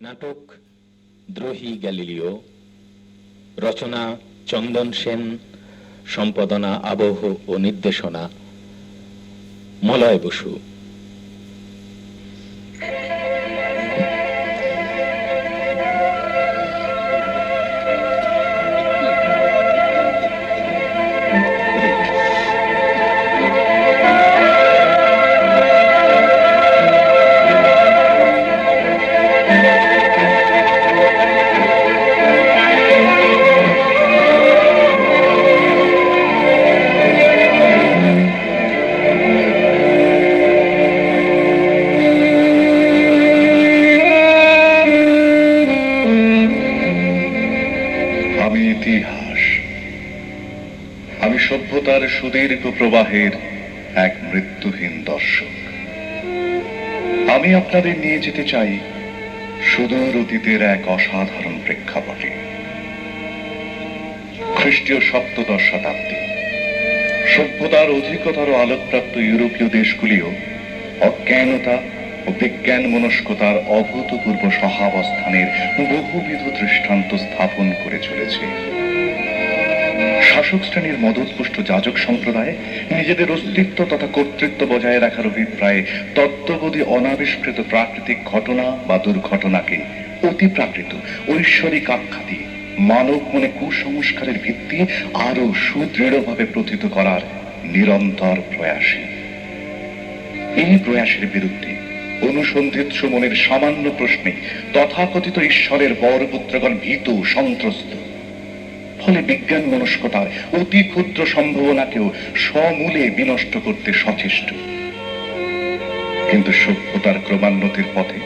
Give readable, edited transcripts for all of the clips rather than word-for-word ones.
নাটক দ্রোহী গ্যালিলিও, রচনা চন্দন সেন, সম্পাদনা আবহ ও নির্দেশনা মলয় বসু। আমি সভ্যতার সুদীর্ঘ প্রবাহের এক মৃত্যুহীন দর্শক। আমি আপনাদের নিয়ে যেতে চাই সুদূর অতীতের এক অসাধারণ প্রেক্ষাপটে। খ্রিস্টীয় সপ্তদশ শতাব্দী সভ্যতার অধিকতর আলোকপ্রাপ্ত ইউরোপীয় দেশগুলিও অজ্ঞানতা ও বিজ্ঞান মনস্কতার অভূতপূর্ব সহাবস্থানের বহুবিধ দৃষ্টান্ত স্থাপন করে চলেছে। শাসক শ্রেণীর মদতপুষ্ট যাজক সম্প্রদায় নিজেদের অস্তিত্ব তথা কর্তৃত্ব বজায় রাখার অভিপ্রায়ে তত্ত্ববোধী অনাবিষ্কৃত প্রাকৃতিক ঘটনা বা দুর্ঘটনাকে অতি প্রাকৃত ঐশ্বরিক আখ্যা দিয়ে মানব মনে কুসংস্কারের ভিত্তি আরো সুদৃঢ়ভাবে প্রথিত করার নিরন্তর প্রয়াসী। এই প্রয়াসের বিরুদ্ধে অনুসন্ধিৎস মনের সামান্য প্রশ্নে তথাকথিত ঈশ্বরের বরপুত্রগণ ভীত সন্ত্রস্ত। ফলে বিজ্ঞান মনস্কতার অতি ক্ষুদ্র সম্ভাবনাকেও সমূলে বিনষ্ট করতে সচেষ্ট। কিন্তু সভ্যতার ক্রমান্নতির পথে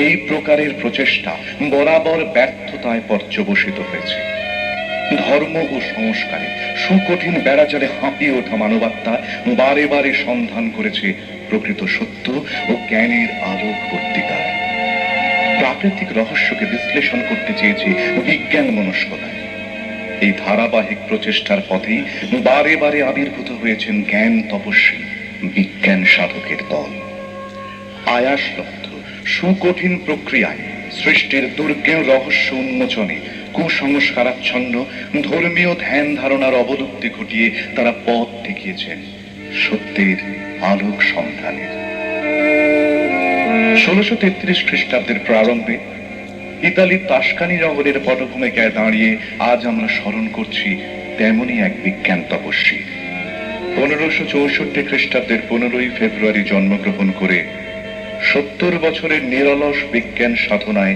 এই প্রকারের প্রচেষ্টা বরাবর ব্যর্থতায় পর্যবসিত হয়েছে। ধর্ম ও সংস্কারে সুকঠিন বেড়াজালে হাঁপিয়ে ওঠা মানবাত্মা বারে বারে সন্ধান করেছে প্রকৃত সত্য ও জ্ঞানের আলোকবর্তিকায়। প্রাকৃতিক রহস্যকে বিশ্লেষণ করতে চেয়েছে বিজ্ঞান মনস্কতায়। এই ধারাবাহিক প্রচেষ্টার পথেই বারে বারে আবির্ভূত হয়েছেন জ্ঞান তপস্বী বিজ্ঞান সাধকের দল। আয়াসলব্ধ সুকঠিন প্রক্রিয়ায় সৃষ্টির দুর্গেয় রহস্য উন্মোচনে কুসংস্কারাচ্ছন্ন ধর্মীয় ধ্যান ধারণার অবলুপ্তি ঘটিয়ে তারা পথ দেখিয়েছেন সত্যের আলোক সন্ধানের। 1633 খ্রিস্টাব্দের প্রারম্ভে ইতালির তাস্কানি নগরের পটভূমিকায় দাঁড়িয়ে আজ আমরা স্মরণ করছি তেমনই এক বিজ্ঞান তপস্বী। 1564 খ্রিস্টাব্দের 15ই ফেব্রুয়ারি জন্মগ্রহণ করে 70 বছরের নিরলস বিজ্ঞান সাধনায়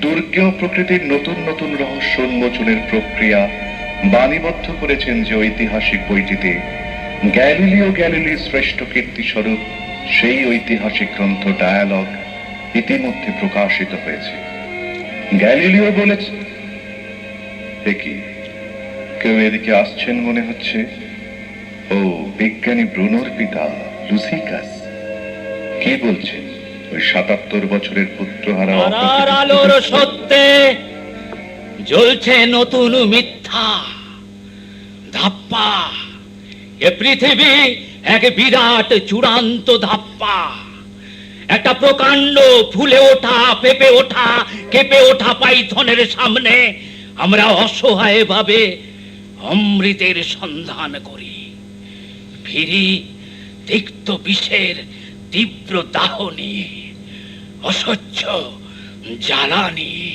দুর্গেয় প্রকৃতির নতুন নতুন রহস্য উন্মোচনের প্রক্রিয়া বাণীবদ্ধ করেছেন যে ঐতিহাসিক বইটিতে গ্যালিলিও গ্যালিলি শ্রেষ্ঠ কীর্তিস্বরূপ সেই ঐতিহাসিক গ্রন্থ ডায়ালগ ইতিমধ্যে প্রকাশিত হয়েছে। গ্যালিলিও বলেছে, দেখি কেউ এদিকে আসছেন মনে হচ্ছে। ও বিজ্ঞানী ব্রুনোর পিতা লুসিকাস। কি বলছেন ওই 77 বছরের পুত্রহারা আলোর সত্যে জ্বলছে নতুন মিথ্যা ধাপ্পা। এ পৃথিবী এক বিরাট চূড়ান্ত ধাপ্পা, একটা প্রকাণ্ড ফুলে ওঠা পেঁপে ওঠা কেঁপে ওঠা পাইথনের সামনে আমরা অসহায় ভাবে অমৃতের সন্ধান করি। ফিরি তিক্ত বিষের তীব্র দাহ নিয়ে, অসহ্য জ্বালা নিয়ে।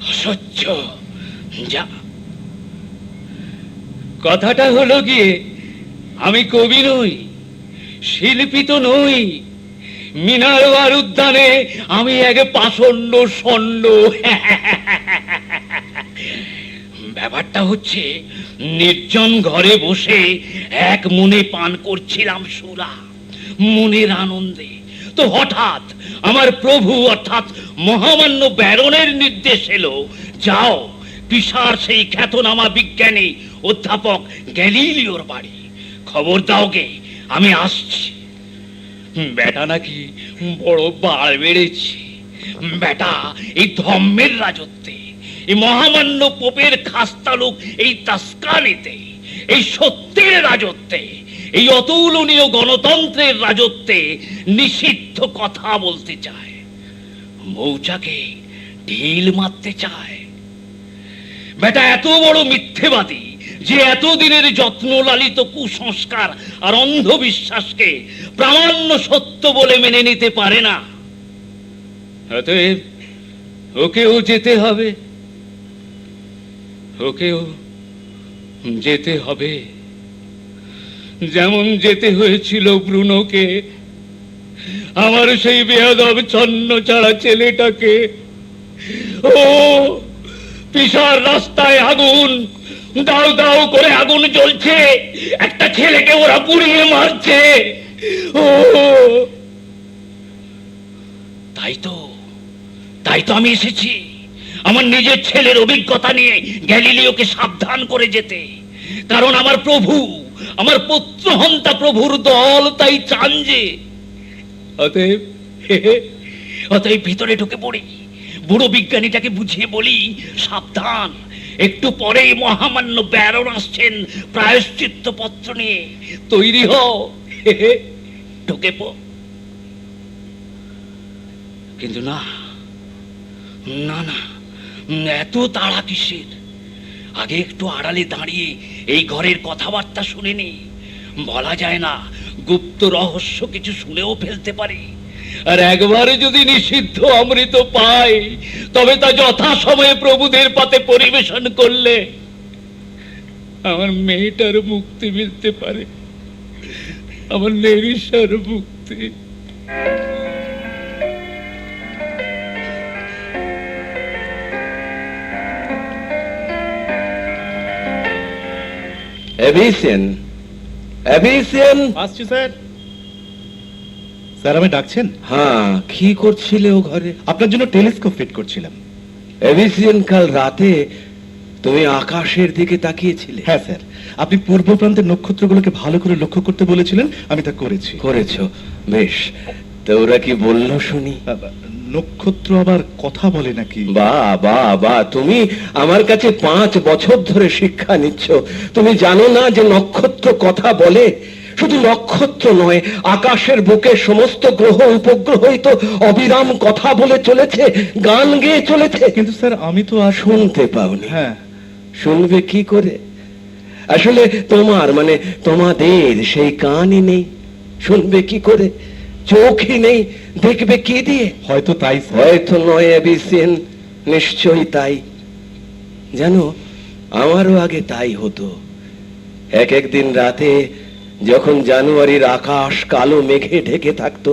অসহ্য কথাটা হলো গিয়ে আমি কবি নই, শিল্পী তো নই। মিনারওয়ার উদ্যানে আমি এক পাষণ্ড ষণ্ড। ব্যাপারটা হচ্ছে নির্জন ঘরে বসে এক মনে পান করছিলাম সুরা, মনের আনন্দে। তো হঠাৎ আমার প্রভু অর্থাৎ মহামান্য ব্যারনের নির্দেশ এলো, যাও পিসার সেই খ্যাতনামা বিজ্ঞানী অধ্যাপক গ্যালিলিওর বাড়ি, খবর দাও গে আমি আসছি। বেটা নাকি বড় বাড় বেড়েছে। বেটা এই ধর্মের রাজত্বে, এই মহামান্য পোপের খাস্তালুক এই তাস্কানিতে, এই সত্যের রাজত্বে, এই অতুলনীয় গণতন্ত্রের রাজত্বে নিষিদ্ধ কথা বলতে চায়। মৌচাকে ঢিল মারতে চায়। বেটা এত বড় মিথ্যেবাদী যে এতদিনের যত্ন লালিত কুসংস্কার আর অন্ধবিশ্বাসকে প্রামাণ্য সত্য বলে মেনে নিতে পারে না। অতএব ওকেও যেতে হবে, ওকেও যেতে হবে, যেমন যেতে হয়েছিল ব্রুনোকে, আমার সেই বেয়াদব ছন্ন ছাড়া ছেলেটাকে। ও পিসার রাস্তায় আগুন, দাও দাও করে আগুন জ্বলছে, একটা ছেলেকে ওরা পুড়িয়ে মারছে। ও তাই তো আমি এসেছি আমার নিজের ছেলের অভিজ্ঞতা নিয়ে গ্যালিলিওকে সাবধান করে যেতে। কারণ আমার প্রভু, আমার পুত্রহন্তা প্রভুর দল তাই চান যে। অতএব ভিতরে ঢুকে পড়ি, বুড়ো বিজ্ঞানীটাকে বুঝিয়ে বলি, সাবধান, একটু পরেই মহামান্য ব্যারন আসছেন প্রায়শ্চিত্ত পত্র নিয়ে, তৈরি হও। ঢুকে পো। কিন্তু না না না, এত তাড়া কিসের? আগে একটু আড়ালে দাঁড়িয়ে এই ঘরের কথাবার্তা শুনে নি। বলা যায় না, গুপ্ত রহস্য কিছু শুনেও ফেলতে পারি। আর একবারে যদি নিষিদ্ধ অমৃত পাই, তবে তা যথা সময়ে প্রভুদের পাতে পরিবেশন করলে আমার মেয়েটার মুক্তি মিলতে পারে, আমার নেরিসার মুক্তি। এভিসিয়ান, এভিসিয়ান। আসছি স্যার। স্যার আমি ডাকছেন? হ্যাঁ, কি করছিলে ও ঘরে? আপনার জন্য টেলিস্কোপ ফিট করছিলাম। এভিসিয়ান, কাল রাতে তুমি আকাশের দিকে তাকিয়েছিলে। হ্যাঁ স্যার, আপনি পূর্ব প্রান্তের নক্ষত্রগুলোকে ভালো করে লক্ষ্য করতে বলেছিলেন, আমি তা করেছি। করেছো? বেশ, তো ওরা কি বললো শুনি? নক্ষত্র আবার কথা বলে নাকি? বা তুমি আমার কাছে 5 বছর ধরে শিক্ষা নিচ্ছ, তুমি জানো না যে নক্ষত্র কথা বলে? শুধু নক্ষত্র নয়, আকাশের বুকে সমস্ত গ্রহ উপগ্রহই তো অবিরাম কথা বলে চলেছে, গান গেয়ে চলেছে। কিন্তু স্যার আমি তো আর শুনতে পাওনি? হ্যাঁ। শুনবে কি করে? আসলে তোমার মানে তোমাদের সেই কানই নেই, শুনবে কি করে? চোখই নেই, দেখবে কি দিয়ে? হয়তো তাই স্যার। হয়তো নয় এবিসিয়ান, নিশ্চয়ই তাই। জানো, আমারও আগে তাই হতো। এক দিন রাতে যখন জানুয়ারির আকাশ কালো মেঘে ঢেকে থাকতো,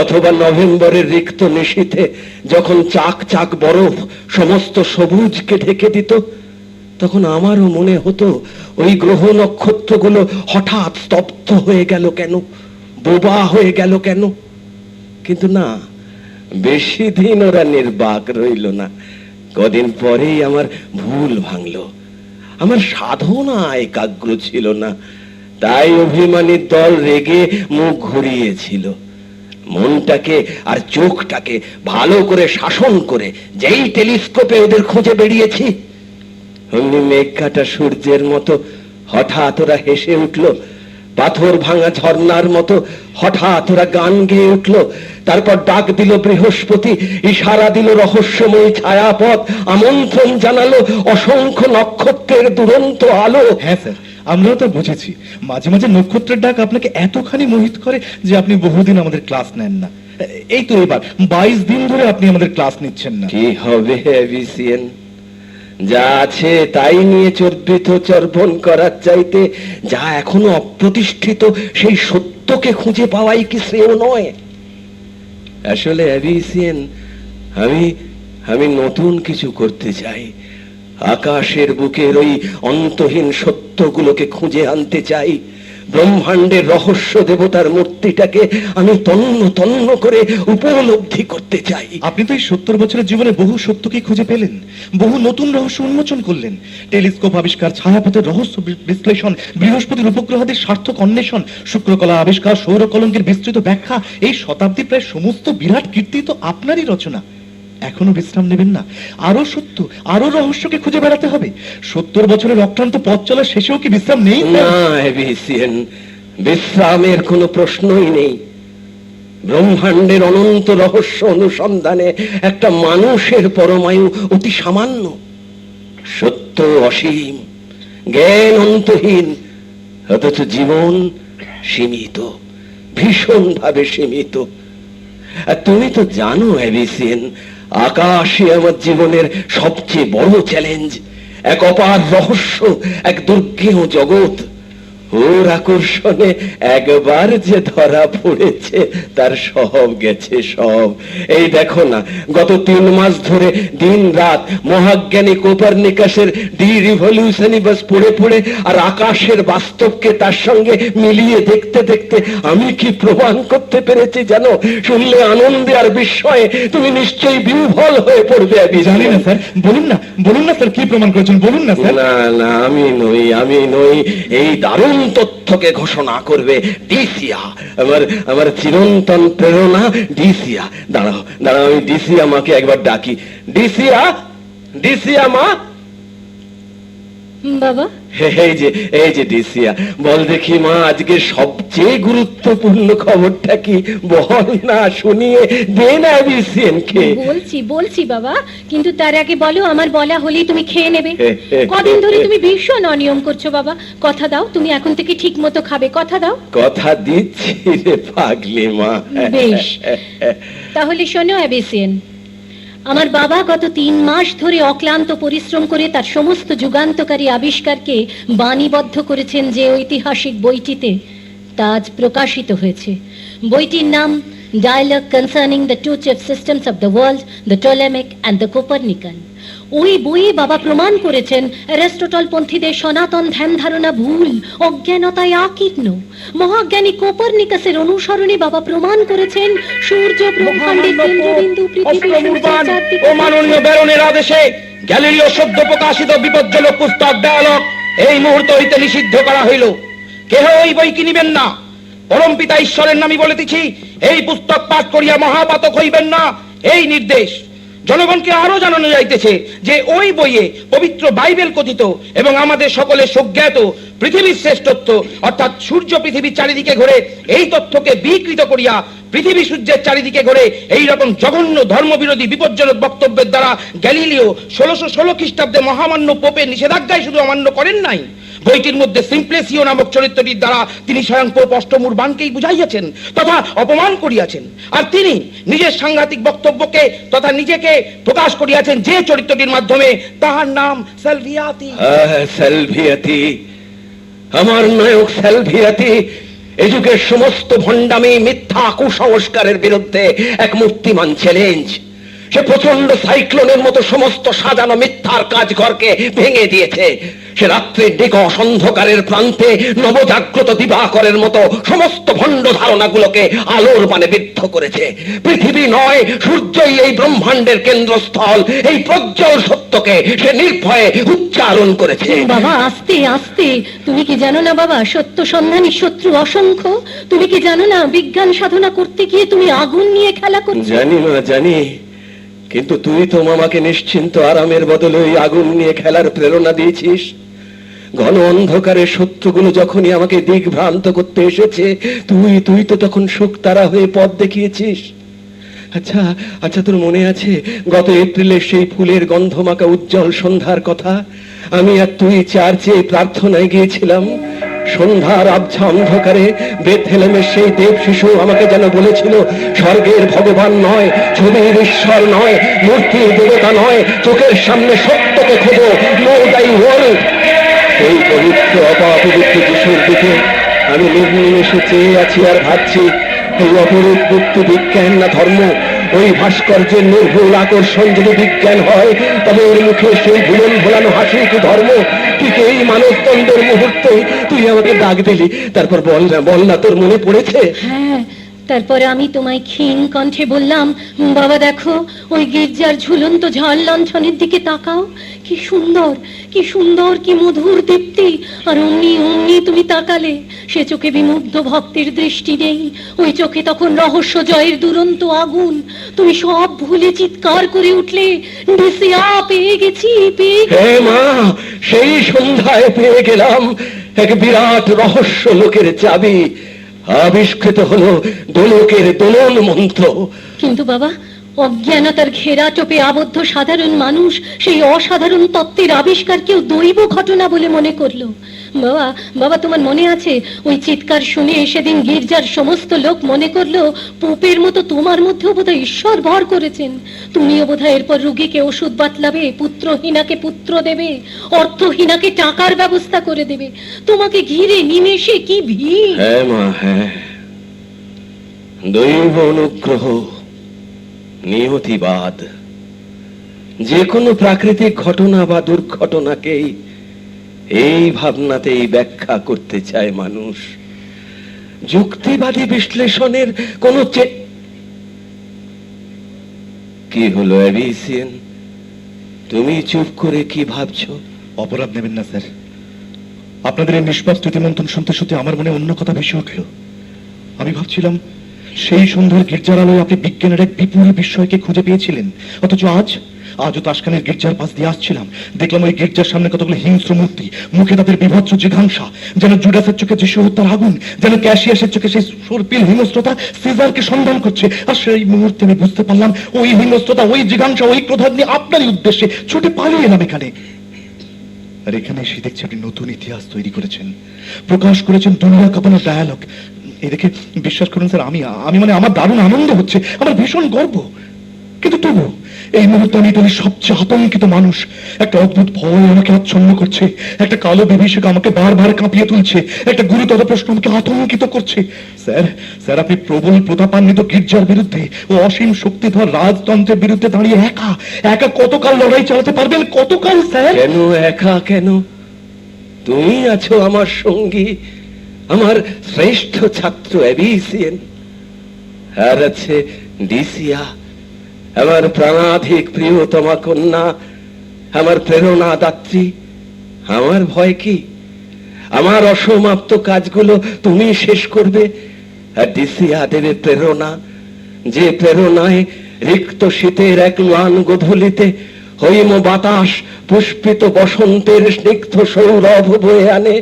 অথবা নভেম্বরের রিক্ত নিশীথে যখন চাক চাক বরফ সমস্ত সবুজকে ঢেকে দিত, তখন আমারও মনে হতো ওই গ্রহ নক্ষত্রগুলো হঠাৎ স্তব্ধ হয়ে গেল কেন, বোবা হয়ে গেল কেন। কিন্তু না, বেশি দিন ওরা নির্বাক রইল না। কদিন পরেই আমার ভুল ভাঙলো, আমার সাধনা একাগ্র ছিল না, তাই অভিমানী দল রেগে মুখ ঘুরিয়েছিল। মনটাকে আর চোখটাকে ভালো করে শাসন করে যেই টেলিস্কোপে ওদের খুঁজে বেরিয়েছি, অমনি মেঘ কাটা সূর্যের মতো হঠাৎ ওরা হেসে উঠলো, পাথর ভাঙা ঝর্ণার মতো হঠাৎ ওরা গান গেয়ে উঠলো। তারপর ডাক দিল বৃহস্পতি, ইশারা দিল রহস্যময় ছায়াপথ, আমন্ত্রণ জানালো অসংখ্য নক্ষত্রের দুরন্ত আলো। হ্যাঁ স্যার, আমরাও তো বুঝেছি। মাঝে মাঝে নক্ষত্রের ডাক আপনাকে এতখানি মোহিত করে যে আপনি বহুদিন আমাদের ক্লাস নেন না। এই তো এবার 22 দিন ধরে আপনি আমাদের ক্লাস নিচ্ছেন না। কি হবে এভিসিয়ান? যা আছে তাই নিয়ে চর্বিত চর্বণ করার চাইতে যা এখনো অপ্রতিষ্ঠিত সেই সত্যকে খুঁজে পাওয়াই কি শ্রেয় নয়? আসলে এভিসিয়ান, আমি নতুন কিছু করতে চাই। আকাশের বুকের ওই অন্তহীন সত্যগুলোকে খুঁজে আনতে চাই। ব্রহ্মাণ্ডের রহস্য দেবতার মূর্তিটাকে আমি তন্ন তন্ন করে উপলব্ধি করতে চাই। আপনি তো এই 70 বছরের জীবনে বহু সত্যকে খুঁজে পেলেন, বহু নতুন রহস্য উন্মোচন করলেন। টেলিস্কোপ আবিষ্কার, ছায়াপথের রহস্য বিশ্লেষণ, বৃহস্পতির উপগ্রহদের সার্থক অন্বেষণ, শুক্রকলা আবিষ্কার, সৌরকলঙ্কের বিস্তৃত ব্যাখ্যা, এই শতাব্দী প্রায় সমস্ত বিরাট কীর্তি তো আপনারই রচনা। এখনো বিশ্রাম নেবেন না? আরো সত্য, আরো রহস্যকে খুঁজে বেড়াতে হবে। 70 বছরের অক্লান্ত পথ চলার শেষেও কি বিশ্রাম নেই? না এভিসিয়ান, বিশ্রামের কোনো প্রশ্নই নেই। ব্রহ্মাণ্ডের অনন্ত রহস্য অনুসন্ধানে একটা মানুষের পরমায়ু অতি সামান্য। সত্য অসীম, জ্ঞান অন্তহীন, অথচ জীবন সীমিত, ভীষণভাবে সীমিত। আর তুমি তো জানো অ্যাবিসিয়ান, আকাশই আমার জীবনের সবচেয়ে বড় চ্যালেঞ্জ, এক অপার রহস্য, এক দুর্গেয় জগৎ। ওর আকর্ষণে একবার যে ধরা পড়েছে তার সব গেছে সব। এই দেখো না, গত 3 মাস ধরে দিন রাত মহাজ্ঞানী কোপারনিকাসের ডি রিভলিউশনিবাস পড়ে পড়ে আর আকাশের বাস্তবকে তার সঙ্গে মিলিয়ে দেখতে দেখতে আমি কি প্রমাণ করতে পেরেছি জানো? শুনলে আনন্দে আর বিস্ময়ে তুমি নিশ্চয়ই বিহ্বল হয়ে পড়বে। জানি না স্যার, বলুন না, বলুন না স্যার, কি প্রমাণ করেছেন বলুন না স্যার। না না, আমি নই। এই দারুণ তথ্যকে ঘোষণা করবে ডিসিয়া, আমার চিরন্তন প্রেরণা ডিসিয়া। দাঁড়াও, আমি ডিসিয়া মাকে একবার ডাকি। ডিসিয়া মা। বাবা, এই যে ডিসিয়া, বল দেখি মা, আজকে সবচেয়ে গুরুত্বপূর্ণ খবরটা কি? বল না, শুনিয়ে দে না অ্যাবিসিয়ানকে। বলছি বাবা, কিন্তু তার আগে বলো, আমার বলা হলেই তুমি খেয়ে নেবে। কদিন ধরে তুমি ভীষণ অনিয়ম করছো বাবা। কথা দাও, তুমি এখন থেকে ঠিক মতো খাবে, কথা দাও। কথা দিচ্ছি রে পাগলি মা। বেশ, তাহলে শোনো অ্যাবিসিয়ান, আমার বাবা গত 3 মাস ধরে অক্লান্ত পরিশ্রম করে তার সমস্ত যুগান্তকারী আবিষ্কারকে বাণীবদ্ধ করেছেন যে ঐতিহাসিক বইটিতে, তা আজ প্রকাশিত হয়েছে। বইটির নাম dialogue concerning the two chief systems of the world, the Ptolemaic and the Copernican. ওই বইয়ে বাবা প্রমাণ করেছেন অ্যারিস্টটল পন্থীদের সনাতন ধ্যান ধারণা ভুল, অজ্ঞানতায় আকীর্ণ। মহাজ্ঞানী কোপারনিকাসের অনুসরণে বাবা প্রমাণ করেছেন সূর্য ব্রহ্মাণ্ডের কেন্দ্রবিন্দু, পৃথিবী সূর্যের চারদিকে। ও মাননীয় ব্যারনের আদেশে গ্যালিলিও সদ্য প্রকাশিত বিপজ্জনক পুস্তক ডায়ালগ এই মুহূর্ত হইতে নিষিদ্ধ করা হইল। কেহ এই বই কিনিবেন না। পরম পিতা ঈশ্বরের নামে বলিতেছি, এই পুস্তক পাঠ করিয়া মহাপাতক হইবেন না, এই নির্দেশ। জনগণকে আরো জানানো যাইতেছে যে ওই বইয়ে পবিত্র বাইবেল কথিত এবং আমাদের সকলের সুজ্ঞাত পৃথিবীর শ্রেষ্ঠত্ব অর্থাৎ সূর্য পৃথিবীর চারিদিকে ঘোরে এই তথ্যকে বিকৃত করিয়া পৃথিবী সূর্যের চারিদিকে ঘোরে এই রকম জঘন্য ধর্মবিরোধী বিপজ্জনক বক্তব্যের দ্বারা গ্যালিলিও 1616 খ্রিস্টাব্দে মহামান্য পোপের নিষেধাজ্ঞায় শুধু অমান্য করেন নাই, বইটির মধ্যে সিম্প্লেসিও নামক চরিত্রটির দ্বারা তিনি স্বয়ং পোপ অষ্টম উরবানকেই বুঝাইয়াছেন তথা অপমান করিয়াছেন। আর তিনি নিজের সাংঘাতিক বক্তব্যকে তথা নিজেকে প্রকাশ করিয়াছেন যে চরিত্রটির মাধ্যমে, তাহার নাম সালভিয়াতি। সালভিয়াতি, আমার নায়ক সালভিয়াতি এ যুগের সমস্ত ভণ্ডামি, মিথ্যা, কুসংস্কারের বিরুদ্ধে এক মূর্তিমান চ্যালেঞ্জ। সে প্রচন্ড সাইক্লোনের মতো সমস্ত সাজানো মিথ্যার কাজঘরকে ভেঙে দিয়েছে। সে রাত্রির নিকষ অন্ধকারের প্রান্তে নবজাগ্রত দিবাকরের মতো সমস্ত ভণ্ড ধারণাগুলোকে আলোর বানে বিদ্ধ করেছে। পৃথিবী নয়, সূর্যই এই ব্রহ্মাণ্ডের কেন্দ্রস্থল, এই প্রজ্জ্বল সত্যকে সে নির্ভয়ে উচ্চারণ করেছে। বাবা আস্তে আস্তে, তুমি কি জানো না বাবা, সত্য সন্ধানী শত্রু অসংখ্য। তুমি কি জানো না, বিজ্ঞান সাধনা করতে গিয়ে তুমি আগুন নিয়ে খেলা করছো। জানি মা, জানি, কিন্তু তুই তো মামাকে নিশ্চিন্ত আরামের বদলে ওই আগুন নিয়ে খেলার প্রেরণা দিয়েছিস। ঘন অন্ধকারের শত্রুগুলো যখনই আমাকে দিগ্ভ্রান্ত করতে এসেছে, তুই তো তখন শোকতারা হয়ে পথ দেখিয়েছিস। আচ্ছা, তোর মনে আছে গত এপ্রিলে সেই ফুলের গন্ধমাকা উজ্জ্বল সন্ধ্যার কথা? আমি আর তুই চার্চে প্রার্থনায় গিয়েছিলাম। সন্ধ্যার আবছা অন্ধকারে বেথলেহেমের সেই দেব শিশু আমাকে যেন বলেছিল, স্বর্গের ভগবান নয়, ছবির ঈশ্বর নয়, মূর্তির দেবতা নয়, চোখের সামনে সত্যকে খোঁজো, নো দাই ওয়ার্ল্ড। এই পবিত্র অপবিত্র যিশুর দিকে আমি নির্নিমেষে চেয়ে আছি আর ভাবছি, এই অপরূপ মুক্তি বিজ্ঞান না ধর্ম? ওই ভাস্কর্যের নির্ভুল আকর্ষণ যদি বিজ্ঞান হয়, তবে ওর মুখে সেই ভুলন ভোলানো হাসি কি ধর্ম? ঠিক এই মানবতন্ত্রের মুহূর্তে তুই আমাকে ডাক দিলি, তারপর বল না তোর মনে পড়েছে? হ্যাঁ, তারপরে আমি তোমায় ক্ষীণ কণ্ঠে বললাম, বাবা দেখো ওই গির্জার ঝুলন্ত ঝাড় লণ্ঠনের দিকে তাকাও, কি সুন্দর, কি সুন্দর, কি মধুর দীপ্তি। আর অমনি তুমি তাকালে, সে চোখে বিমুগ্ধ ভক্তের দৃষ্টি নেই, ওই চোখে তখন রহস্য জয়ের দুরন্ত আগুন। তুমি সব ভুলে চিৎকার করে উঠলে, ডিসিয়া পেয়ে গেছি, পেয়ে গেছি। হে মা, সেই সন্ধ্যায় পেয়ে গেলাম এক বিরাট রহস্য লোকের চাবি। আবিষ্কৃত হলো দোলকের দোলন মন্ত্র। কিন্তু বাবা, অজ্ঞানতার ঘেরা টোপে আবদ্ধ সাধারণ মানুষ সেই অসাধারণ তত্ত্বের আবিষ্কারকেও দৈব ঘটনা বলে মনে করলো। বাবা বাবা, তোমার মনে আছে ওই চিৎকার শুনে সেদিন গির্জার সমস্ত লোক মনে করলো পোপের মতো তোমার মধ্যেও বোধহয় ঈশ্বর ভর করেছেন। তুমিও বোধহয় এরপর রুগীকে ওষুধ বাতলাবে, পুত্রহীনাকে পুত্র দেবে, অর্থহীনাকে টাকার ব্যবস্থা করে দেবে। তোমাকে ঘিরে নিমেষে কি ভিড়! হ্যাঁ মা, হ্যাঁ, দৈব অনুগ্রহ, নিয়তিবাদ, যে কোনো প্রাকৃতিক ঘটনা বা দুর্ঘটনাকেই এই ভাবনাতেই ব্যাখ্যা করতে চায় মানুষ। যুক্তিবাদী বিশ্লেষণের কোনো কি হলো অ্যাবিসিয়ান? তুমি চুপ করে কি ভাবছো? অপরাধ নেবেন না স্যার, আপনাদের এই নিষ্পাপ স্তুতিমন্থন শুনতে শুনতে আমার মনে অন্য কথা ভেসে উঠল। আমি ভাবছিলাম সেই সন্ধ্যার গির্জার আলোয় আপনি বিজ্ঞানের এক বিপুল বিস্ময়কে খুঁজে পেয়েছিলেন, অথচ আজও তাসখানের গির্জার পাশ দিয়ে আসছিলাম, দেখলাম ওই গির্জার সামনে কতগুলো হিংস্র মূর্তি, মুখে তাদের বিভৎস জিঘাংসা, যেন জুডাসের চোখে যিশু হত্যার আগুন, যেন ক্যাশিয়াসের চোখে সেই সর্পিল হিংস্রতা সিজারকে সন্ধান করছে। আর সেই মুহূর্তে আমি বুঝতে পারলাম ওই হিংস্রতা, ওই জিঘাংসা, ওই ক্রোধাগ্নি আপনারই উদ্দেশ্যে ছুটে পালিয়ে এলাম এখানে। আর এখানে এসে দেখছি আপনি নতুন ইতিহাস তৈরি করেছেন, প্রকাশ করেছেন দুনিয়া কাঁপানো ডায়ালগ। এই দেখে বিশ্বাস করুন স্যার, আমি মানে আমার দারুণ আনন্দ হচ্ছে, আমার ভীষণ গর্ব। কিন্তু তবু এই মুহূর্তে আমি ইতালির সবচেয়ে আতঙ্কিত মানুষ। একটা অদ্ভুত ভয় আমাকে আচ্ছন্ন করছে, একটা কালো বিভীষিক আমাকে বারবার কাঁপিয়ে তুলছে, একটা গুরুতর প্রশ্ন আমাকে আতঙ্কিত করছে। স্যার আপনি প্রবল প্রতাপান্বিত গির্জার বিরুদ্ধে ও অসীম শক্তিধর রাজতন্ত্রের বিরুদ্ধে দাঁড়িয়ে একা একা কতকাল লড়াই চালাতে পারবেন? কতকাল স্যার? কেন একা? কেন, তুমি আছো আমার সঙ্গী, আমার শ্রেষ্ঠ ছাত্র অ্যাবিসিয়ান, আর আছে ডিসিয়া, আমার প্রাণাধিক প্রিয়তমা কন্যা, আমার প্রেরণা দাত্রী। আমার ভয় কি? আমার অসমাপ্ত কাজগুলো তুমি শেষ করবে, আর ডিসিয়া দেবে প্রেরণা, যে প্রেরণায় রিক্ত শীতের এক ম্লান গোধূলিতে হৈম বাতাস পুষ্পিত বসন্তের স্নিগ্ধ সৌরভ বয়ে আনে,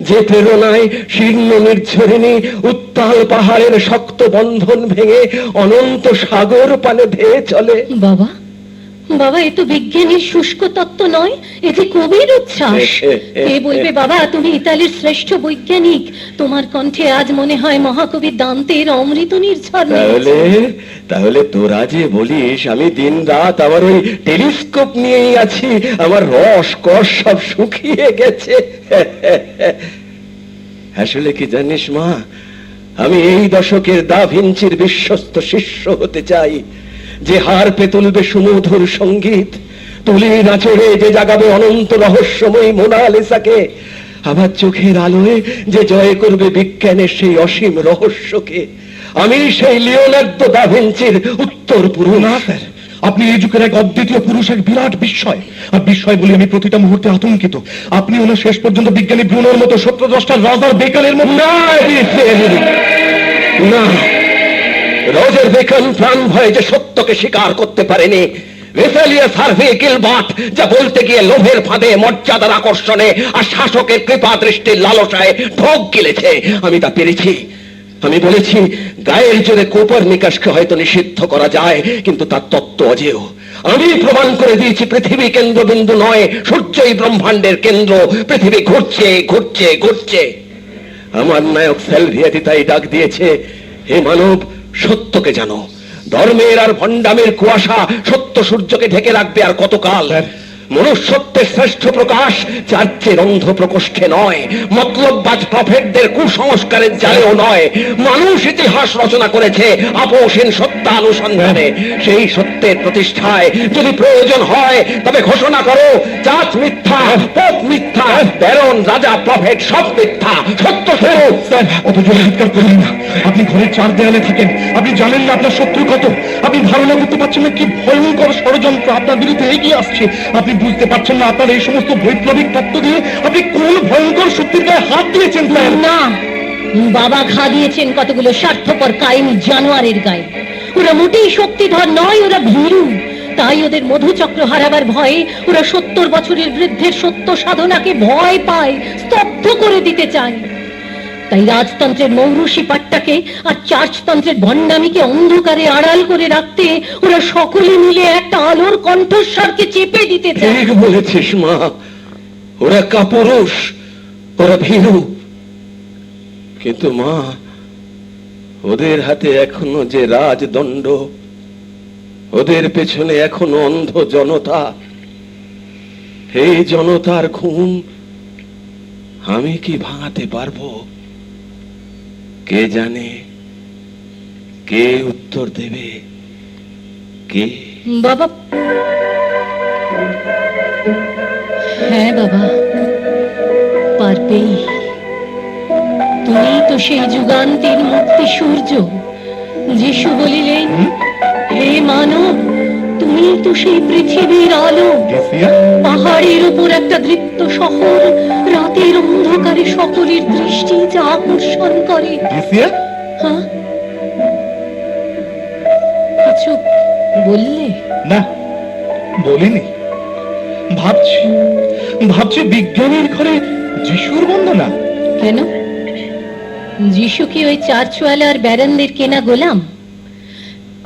যে প্রেরণায় শীর্ণ নির্ঝরিণী উত্তাল পাহাড়ের শক্ত বন্ধন ভেঙে অনন্ত সাগর পানে ধেয়ে চলে। বাবা বাবা, এ তো বিজ্ঞানীর শুষ্ক তত্ত্ব নয়, এ যে কবির উচ্ছ্বাস। কে বলবে বাবা তুমি ইতালির শ্রেষ্ঠ বৈজ্ঞানিক? তোমার কণ্ঠে আজ মনে হয় মহাকবি দান্তের অমৃত নির্ঝর। তাহলে তোরা যে বলিস আমি দিন রাত আমার ওই টেলিস্কোপ নিয়েই আছি, আমার রস কষ সব শুকিয়ে গেছে। আসলে কি জানিস মা, আমি এই দশকের দা ভিঞ্চির বিশ্বস্ত শিষ্য হতে চাই, যে হার পে তুলবে সুমধুর সঙ্গীত, তুলি নাচড়ে যে জাগাবে অনন্ত রহস্যময় মোনালিসাকে, আবার চোখের আলোয় যে জয় করবে বিজ্ঞানের সেই অসীম রহস্যকে। আমি সেই লিওনার্দো দা ভিঞ্চির উত্তর পুরুষ। না স্যার, আপনি এই যুগের এক অদ্বিতীয় পুরুষ, এক বিরাট বিস্ময়। আর বিস্ময় বলে আমি প্রতিটা মুহূর্তে আতঙ্কিত। আপনি ওনার শেষ পর্যন্ত বিজ্ঞানী ব্রুনোর মতো, সত্যদ্রষ্টার রাজার বেকারের মতো। না, রজার বেকন প্রাণ ভয়ে যে সত্যকে স্বীকার করতে পারেনি, ভেসালিয়াস হার্ভে গিলবার্ট যা বলতে গিয়ে লোভের ফাঁদে, মর্যাদার আকর্ষণে আর শাসকের কৃপা দৃষ্টির লালসায় ঢোক গিলেছে, আমি তা পেরেছি। আমি বলেছি গায়ের জোরে কোপারনিকাসকে হয়তো নিষিদ্ধ করা যায়, কিন্তু তার তত্ত্ব অজেয়। আমি প্রমাণ করে দিয়েছি পৃথিবী কেন্দ্রবিন্দু নয়, সূর্যই ব্রহ্মাণ্ডের কেন্দ্র। পৃথিবী ঘুরছে ঘুরছে ঘুরছে। আমার নায়ক স্যালভিয়াতি তাই ডাক দিয়েছে, হে মানব, সত্যকে জানো। ধর্মের আর ভণ্ডামের কুয়াশা সত্য সূর্যকে ঢেকে রাখবে আর কতকাল? মনুষ্যত্বের শ্রেষ্ঠ প্রকাশ চার্চের অন্ধ প্রকোষ্ঠে নয়, মতলববাজ প্রফেটদের কুসংস্কারের জালেও নয়। মানুষ ইতিহাস রচনা করেছে আপোষহীন সত্যানুসন্ধানে। সেই সত্যের প্রতিষ্ঠায় যদি প্রয়োজন হয় তবে ঘোষণা করো, চার্চ মিথ্যা, পোপ মিথ্যা, ব্যারন, রাজা, প্রফেট সব মিথ্যা। সত্য স্বরূপ। অত জোরে চিৎকার করবেন না, আপনি ঘরের চার দেয়ালে থাকেন, আপনি জানেন না আপনার শত্রু কত। আপনি ধারণা করতে পারছেন না কি ভয়ঙ্কর ষড়যন্ত্র আপনার বিরুদ্ধে এগিয়ে আসছে। আপনি বুঝতে পারছেন না আপনার এই সমস্ত বৈপ্লবিক তত্ত্ব দিয়ে আপনি কোন ভয়ঙ্কর শক্তির গায়ে হাত দিয়েছেন। না, বাবা ঘা দিয়েছেন কতগুলো স্বার্থপর কায়েমি জানোয়ারের গায়ে। ওরা মোটেই শক্তিধর নয়, ওরা ভীরু। তাই ওদের মধুচক্র হারাবার ভয়ে ওরা 70 বছরের বৃদ্ধের সত্য সাধনাকে ভয় পায়, স্তব্ধ করে দিতে চায়। তাই রাজতন্ত্রের মৌরসী পাট্টাকে আর চার্চতন্ত্রের ভণ্ডামিকে অন্ধকারে আড়াল করে রাখতে ওরা সকলে মিলে একটা আলোর কণ্ঠস্বরকে চেপে দিতে চায়। ঠিক বলেছিস মা, ওরা কাপুরুষ, ওরা ভীরু। কিন্তু মা, ওদের হাতে এখনো যে রাজদণ্ড, ওদের পেছনে এখনো অন্ধ জনতা। এই জনতার ঘুম আমি কি ভাঙাতে পারবো? কে জানে, কে উত্তর দেবে? কে? বাবা, হ্যাঁ বাবা, পারবেই। তুমি তো সেই যুগান্তের মুক্তি সূর্য। যিশু বলিলেন, হে মানব, তুমি তো সেই পৃথিবীর আলো। ডেসিয়া, পাহাড়ের উপর একটা দৃপ্ত শহর, রাতের অন্ধকারে সকলের দৃষ্টি যা আকর্ষণ করে। ডেসিয়া, হ্যাঁ, কিছু বললে? না বলিনি। ভাবছি ভাবছি বিজ্ঞানীর ঘরে যিশুর বন্দনা। কেন? যিশু কি ওই চার্চওয়ালার ব্যারানদের কেনা গোলাম?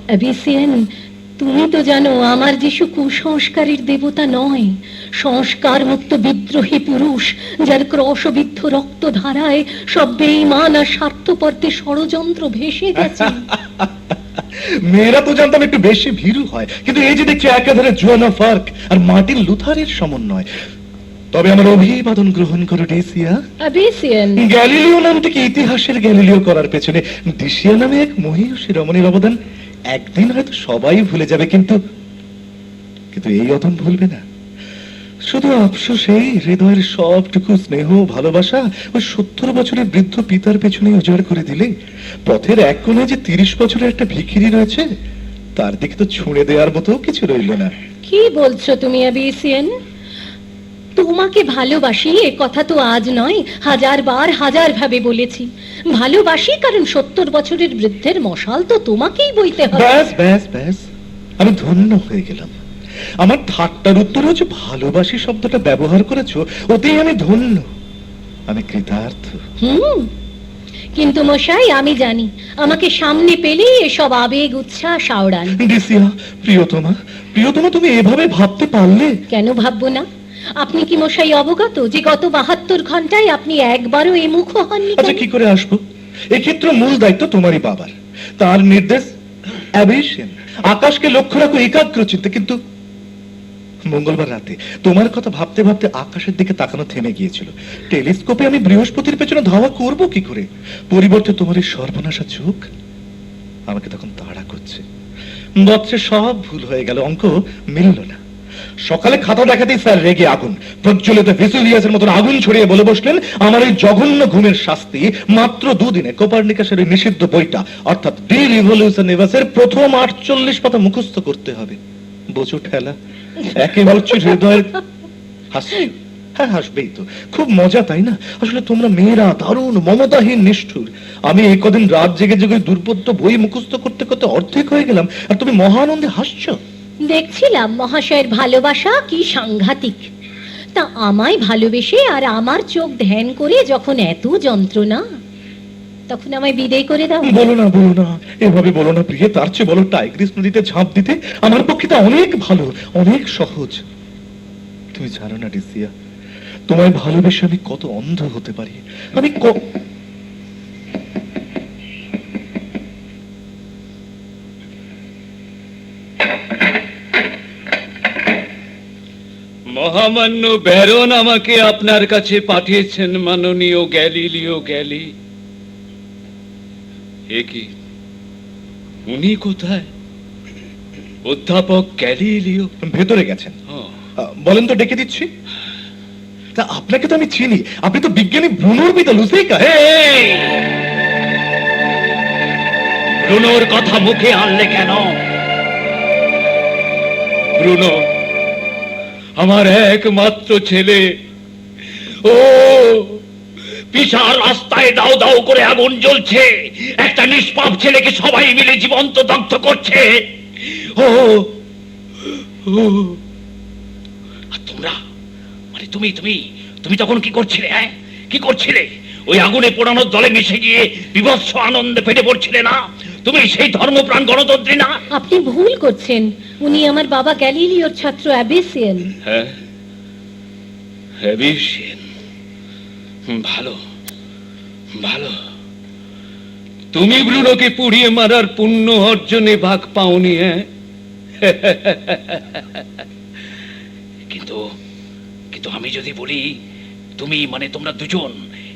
অ্যাবিসিয়ান, তুমি তো জানো আমার যিশু কুসংস্কারের দেবতা নয়, সংস্কার মুক্ত বিদ্রোহী পুরুষ, যার ক্রশবিদ্ধ রক্ত ধারায় সব বেঈমান আর স্বার্থপরদের ষড়যন্ত্র ভেসে গেছে। মেয়েরা তো জানতাম একটু বেশি ভীরু হয়, কিন্তু এই যে দেখছি একাধারে জোয়ানা ফার্ক আর মার্টিন লুথারের সমন্বয়। তবে আমার অভিবাদন গ্রহণ করো ডেসিয়া। অ্যাবিসিয়ান, গ্যালিলিও নাম থেকে ইতিহাসের গ্যালিলিও করার পেছনে ডিসিয়া নামে এক মহীয়সী রমণীর অবদান একদিন হয়তো সবাই ভুলে যাবে, কিন্তু কিন্তু এই অদম ভুলবে না। শুধু আফসোস, এই হৃদয়ের সবটুকু স্নেহ ভালোবাসা ওই 70 বছরের বৃদ্ধ পিতার পেছনে উজাড় করে দিলে পথের এক কোণে যে 30 বছরের একটা ভিখিরি রয়েছে, তার দিকে তো ছুঁড়ে দেওয়ার মতো কিছু রইল না। কি বলছো তুমি অ্যাবিসিয়ান? তোমাকে ভালোবাসি এ কথা তো আজ নয়, হাজার ভাবে বলেছি। ভালোবাসি কারণ 70 বছরের বৃদ্ধের মশাল তো তোমাকেই বইতে হবে। ব্যাস ব্যাস ব্যাস, আমি ধন্য হয়ে গেলাম। আমার ঠাট্টার উত্তর হচ্ছে ভালোবাসি শব্দটা ব্যবহার করেছো, ওতেই আমি ধন্য, আমি কৃতার্থ। কিন্তু মশাই, আমি জানি আমাকে সামনে পেলেই এসব আবেগ উচ্ছ্বাস আওড়ান। ডিসিয়া, প্রিয়তমা, প্রিয়তমা, তুমি এভাবে ভাবতে পারলে? কেন ভাববো না? আপনি কি মশাই অবগত যে গত 72 ঘন্টায় আপনি একবারও এ মুখ হননি? আচ্ছা, কি করে আসবো? এক্ষেত্রে মূল দায়িত্ব তোমারই বাবার। তার নির্দেশ অ্যাবিসিয়ান, আকাশকে লক্ষ্য রাখো একাগ্র চিত্তে। কিন্তু মঙ্গলবার রাতে তোমার কথা ভাবতে ভাবতে আকাশের দিকে তাকানো থেমে গিয়েছিল। টেলিস্কোপে আমি বৃহস্পতির পেছনে ধাওয়া করব কি করে? পরিবর্তে তোমার এই সর্বনাশা চোখ আমাকে তখন তাড়া করছে। বৎসে সব ভুল হয়ে গেল, অঙ্ক মিলল না। সকালে খাতা দেখাতেই স্যার রেগে আগুন, প্রজ্বলিত ভেসুলিয়াসের মতন আগুন ছড়িয়ে বলে বসলেন, আমার এই জঘন্য ঘুমের শাস্তি মাত্র 2 দিনে কোপারনিকাসের এই নিষিদ্ধ বইটা অর্থাৎ ডি রিভলিউশনিভাসের প্রথম 48 পাতা মুখস্থ করতে হবে। বোঝো ঠেলা, একেবারে হচ্ছে হৃদয়ের। হাসি, হ্যাঁ হাসবেই তো, খুব মজা তাই না? আসলে তোমরা মেয়েরা দারুণ মমতাহীন নিষ্ঠুর। আমি এই কদিন রাত জেগে জেগে দুর্বোধ্য বই মুখস্থ করতে করতে অর্ধেক হয়ে গেলাম, আর তুমি মহানন্দে হাসছো। দেখছিলাম মহাশয়ের ভালোবাসা কি সাংঘাতিক। তা আমায় ভালোবেসে আর আমার চোখ ধ্যান করে যখন এত যন্ত্রণা, তখন আমায় বিদায় করে দাও। বলো না, বলো না, এভাবে বলো না প্রিয়ে। তার চেয়ে বলো টাইগ্রিস নদীতে ঝাঁপ দিতে। আমার পক্ষে তা অনেক ভালো, অনেক সহজ। তুমি জানো না ডিসিয়া, তোমায় ভালোবেসে আমি কত অন্ধ হতে পারি। আমি মহামান্য ব্যারন আমাকে আপনার কাছে পাঠিয়েছেন, মাননীয় গ্যালিলিও গ্যালি। এ কি, উনি কোথায়? অধ্যাপক গ্যালিলিও ভেতরে গেছেন। বলেন তো, ডেকে দিচ্ছি। তা আপনাকে তো আমি চিনি, আপনি তো বিজ্ঞানী ব্রুনোর পিতা লুসেইকা। ব্রুনোর কথা মুখে আনলে কেন? ব্রুনো আমার একমাত্র ছেলে। ও বিশাল রাস্তায় দাও দাও করে আগুন জ্বলছে, একটা নিষ্পাপ ছেলেকে সবাই মিলে জীবন্ত দগ্ধ করছে। ও আর তোমরা, মানে তুমি তুমি তুমি তখন কি করছিলে? হ্যাঁ, কি করছিলে? ওই আগুনে পোড়ানোর দলে মিশে গিয়ে বিভৎস আনন্দে ফেটে পড়ছিলে না? তুমি সেই ধর্মপ্রাণ গণতন্ত্রী না? আপনি ভুল করছেন, উনি আমার বাবা গ্যালিলিওর ছাত্র অ্যাবেসিয়ান। হ্যাঁ, অ্যাবেসিয়ান। ভালো ভালো। তুমি ব্রুনোকে পুড়িয়ে মারার পুণ্য অর্জনে ভাগ পাওনি, হ্যাঁ? কিন্তু কিন্তু আমি যদি বলি, তুমি মানে তোমরা দুজন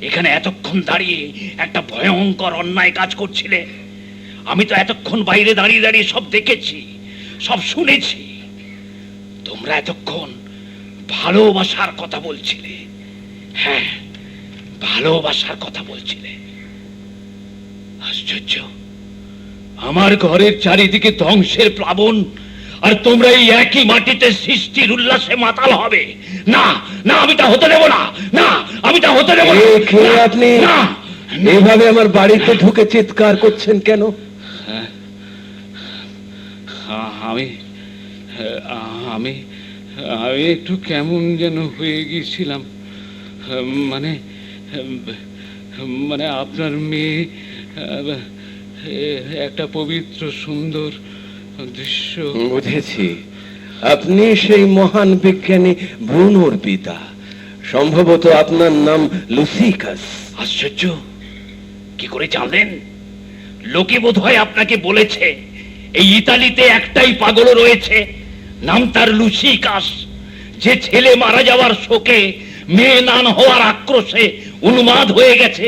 এখানে এতক্ষণ দাঁড়িয়ে একটা ভয়ঙ্কর অন্যায় কাজ করছিলে। আমি তো এতক্ষণ বাইরে দাঁড়িয়ে দাঁড়িয়ে সব দেখেছি, সব শুনেছি। তোমরা এতক্ষণ ভালোবাসার কথা বলছিলে। হ্যাঁ, ভালোবাসার কথা বলছিলে। আশ্চর্য, আমার ঘরের চারিদিকে ধ্বংসের প্লাবন, আর তোমরা এই একই মাটিতে সৃষ্টির উল্লাসে মাতাল হবে। না না, আমি তা হতে দেব না। না, আমি তা হতে দেব না। আপনি না, এভাবে আমার বাড়িতে ঢুকে চিৎকার করছেন কেন? আমি আমি আমি একটু কেমন যেন হয়ে গিয়েছিলাম। মানে মানে আপনার মেয়ে একটা পবিত্র সুন্দর দৃশ্য। বুঝেছি, আপনি সেই মহান বিজ্ঞানী ব্রুনোর পিতা। সম্ভবত আপনার নাম লুসিকাস। আশ্চর্য, কি করে জানলেন? লোকে বোধহয় আপনাকে বলেছে এই ইতালিতে একটাই পাগল রয়েছে, নাম তার লুসিকাস, যে ছেলে মারা যাওয়ার শোকে, মেয়ে নান হওয়ার আক্রোশে উন্মাদ হয়ে গেছে।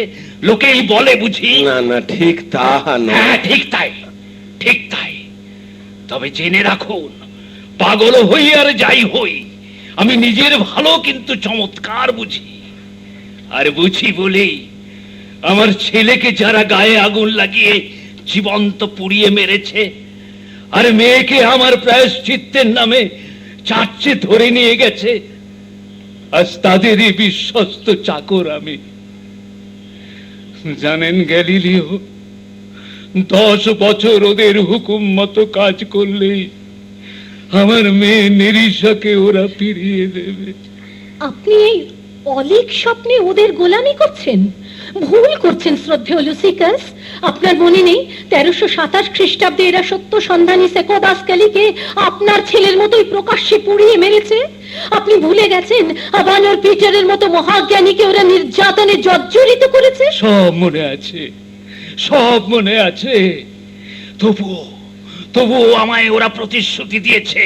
লোকেই বলে বুঝি? না না, ঠিক তাহা নয়। হ্যাঁ, ঠিক তাই, ঠিক তাই। তবে জেনে রাখুন, পাগল হই আর যাই হই, আমি নিজের ভালো কিন্তু চমৎকার বুঝি। আর বুঝি বলেই আমার ছেলেকে যারা গায়ে আগুন লাগিয়ে জীবন্ত পুড়িয়ে মেরেছে, আর মেয়েকে আমার প্রায়শ্চিত্তের নামে চার্চে ধরে নিয়ে গেছে, আজ তাদেরই বিশ্বস্ত চাকর আমি। জানেন গ্যালিলিও, 10 বছর ওদের হুকুম মতো কাজ করলেই আমার মেয়ে নেরিশাকে ওরা ফিরিয়ে দেবে। আপনি এই অলীক স্বপ্নে ওদের গোলামি করছেন? ভুল করছেন শ্রদ্ধেয় লুসিকাস। আপনার মনে নেই 1327 খ্রিস্টাব্দে এরা সত্য সন্ধানী সেকোবাসকালিকে আপনার ছেলের মতোই প্রকাশ্যে পুড়িয়ে মেরেছে? আপনি ভুলে গেছেন আবানোর পিটারের মতো মহাজ্ঞানীকে ওরা নির্যাতনে জর্জরিত করেছে? সব মনে আছে, সব মনে আছে। তবুও তবুও আমায় ওরা প্রতিশ্রুতি দিয়েছে,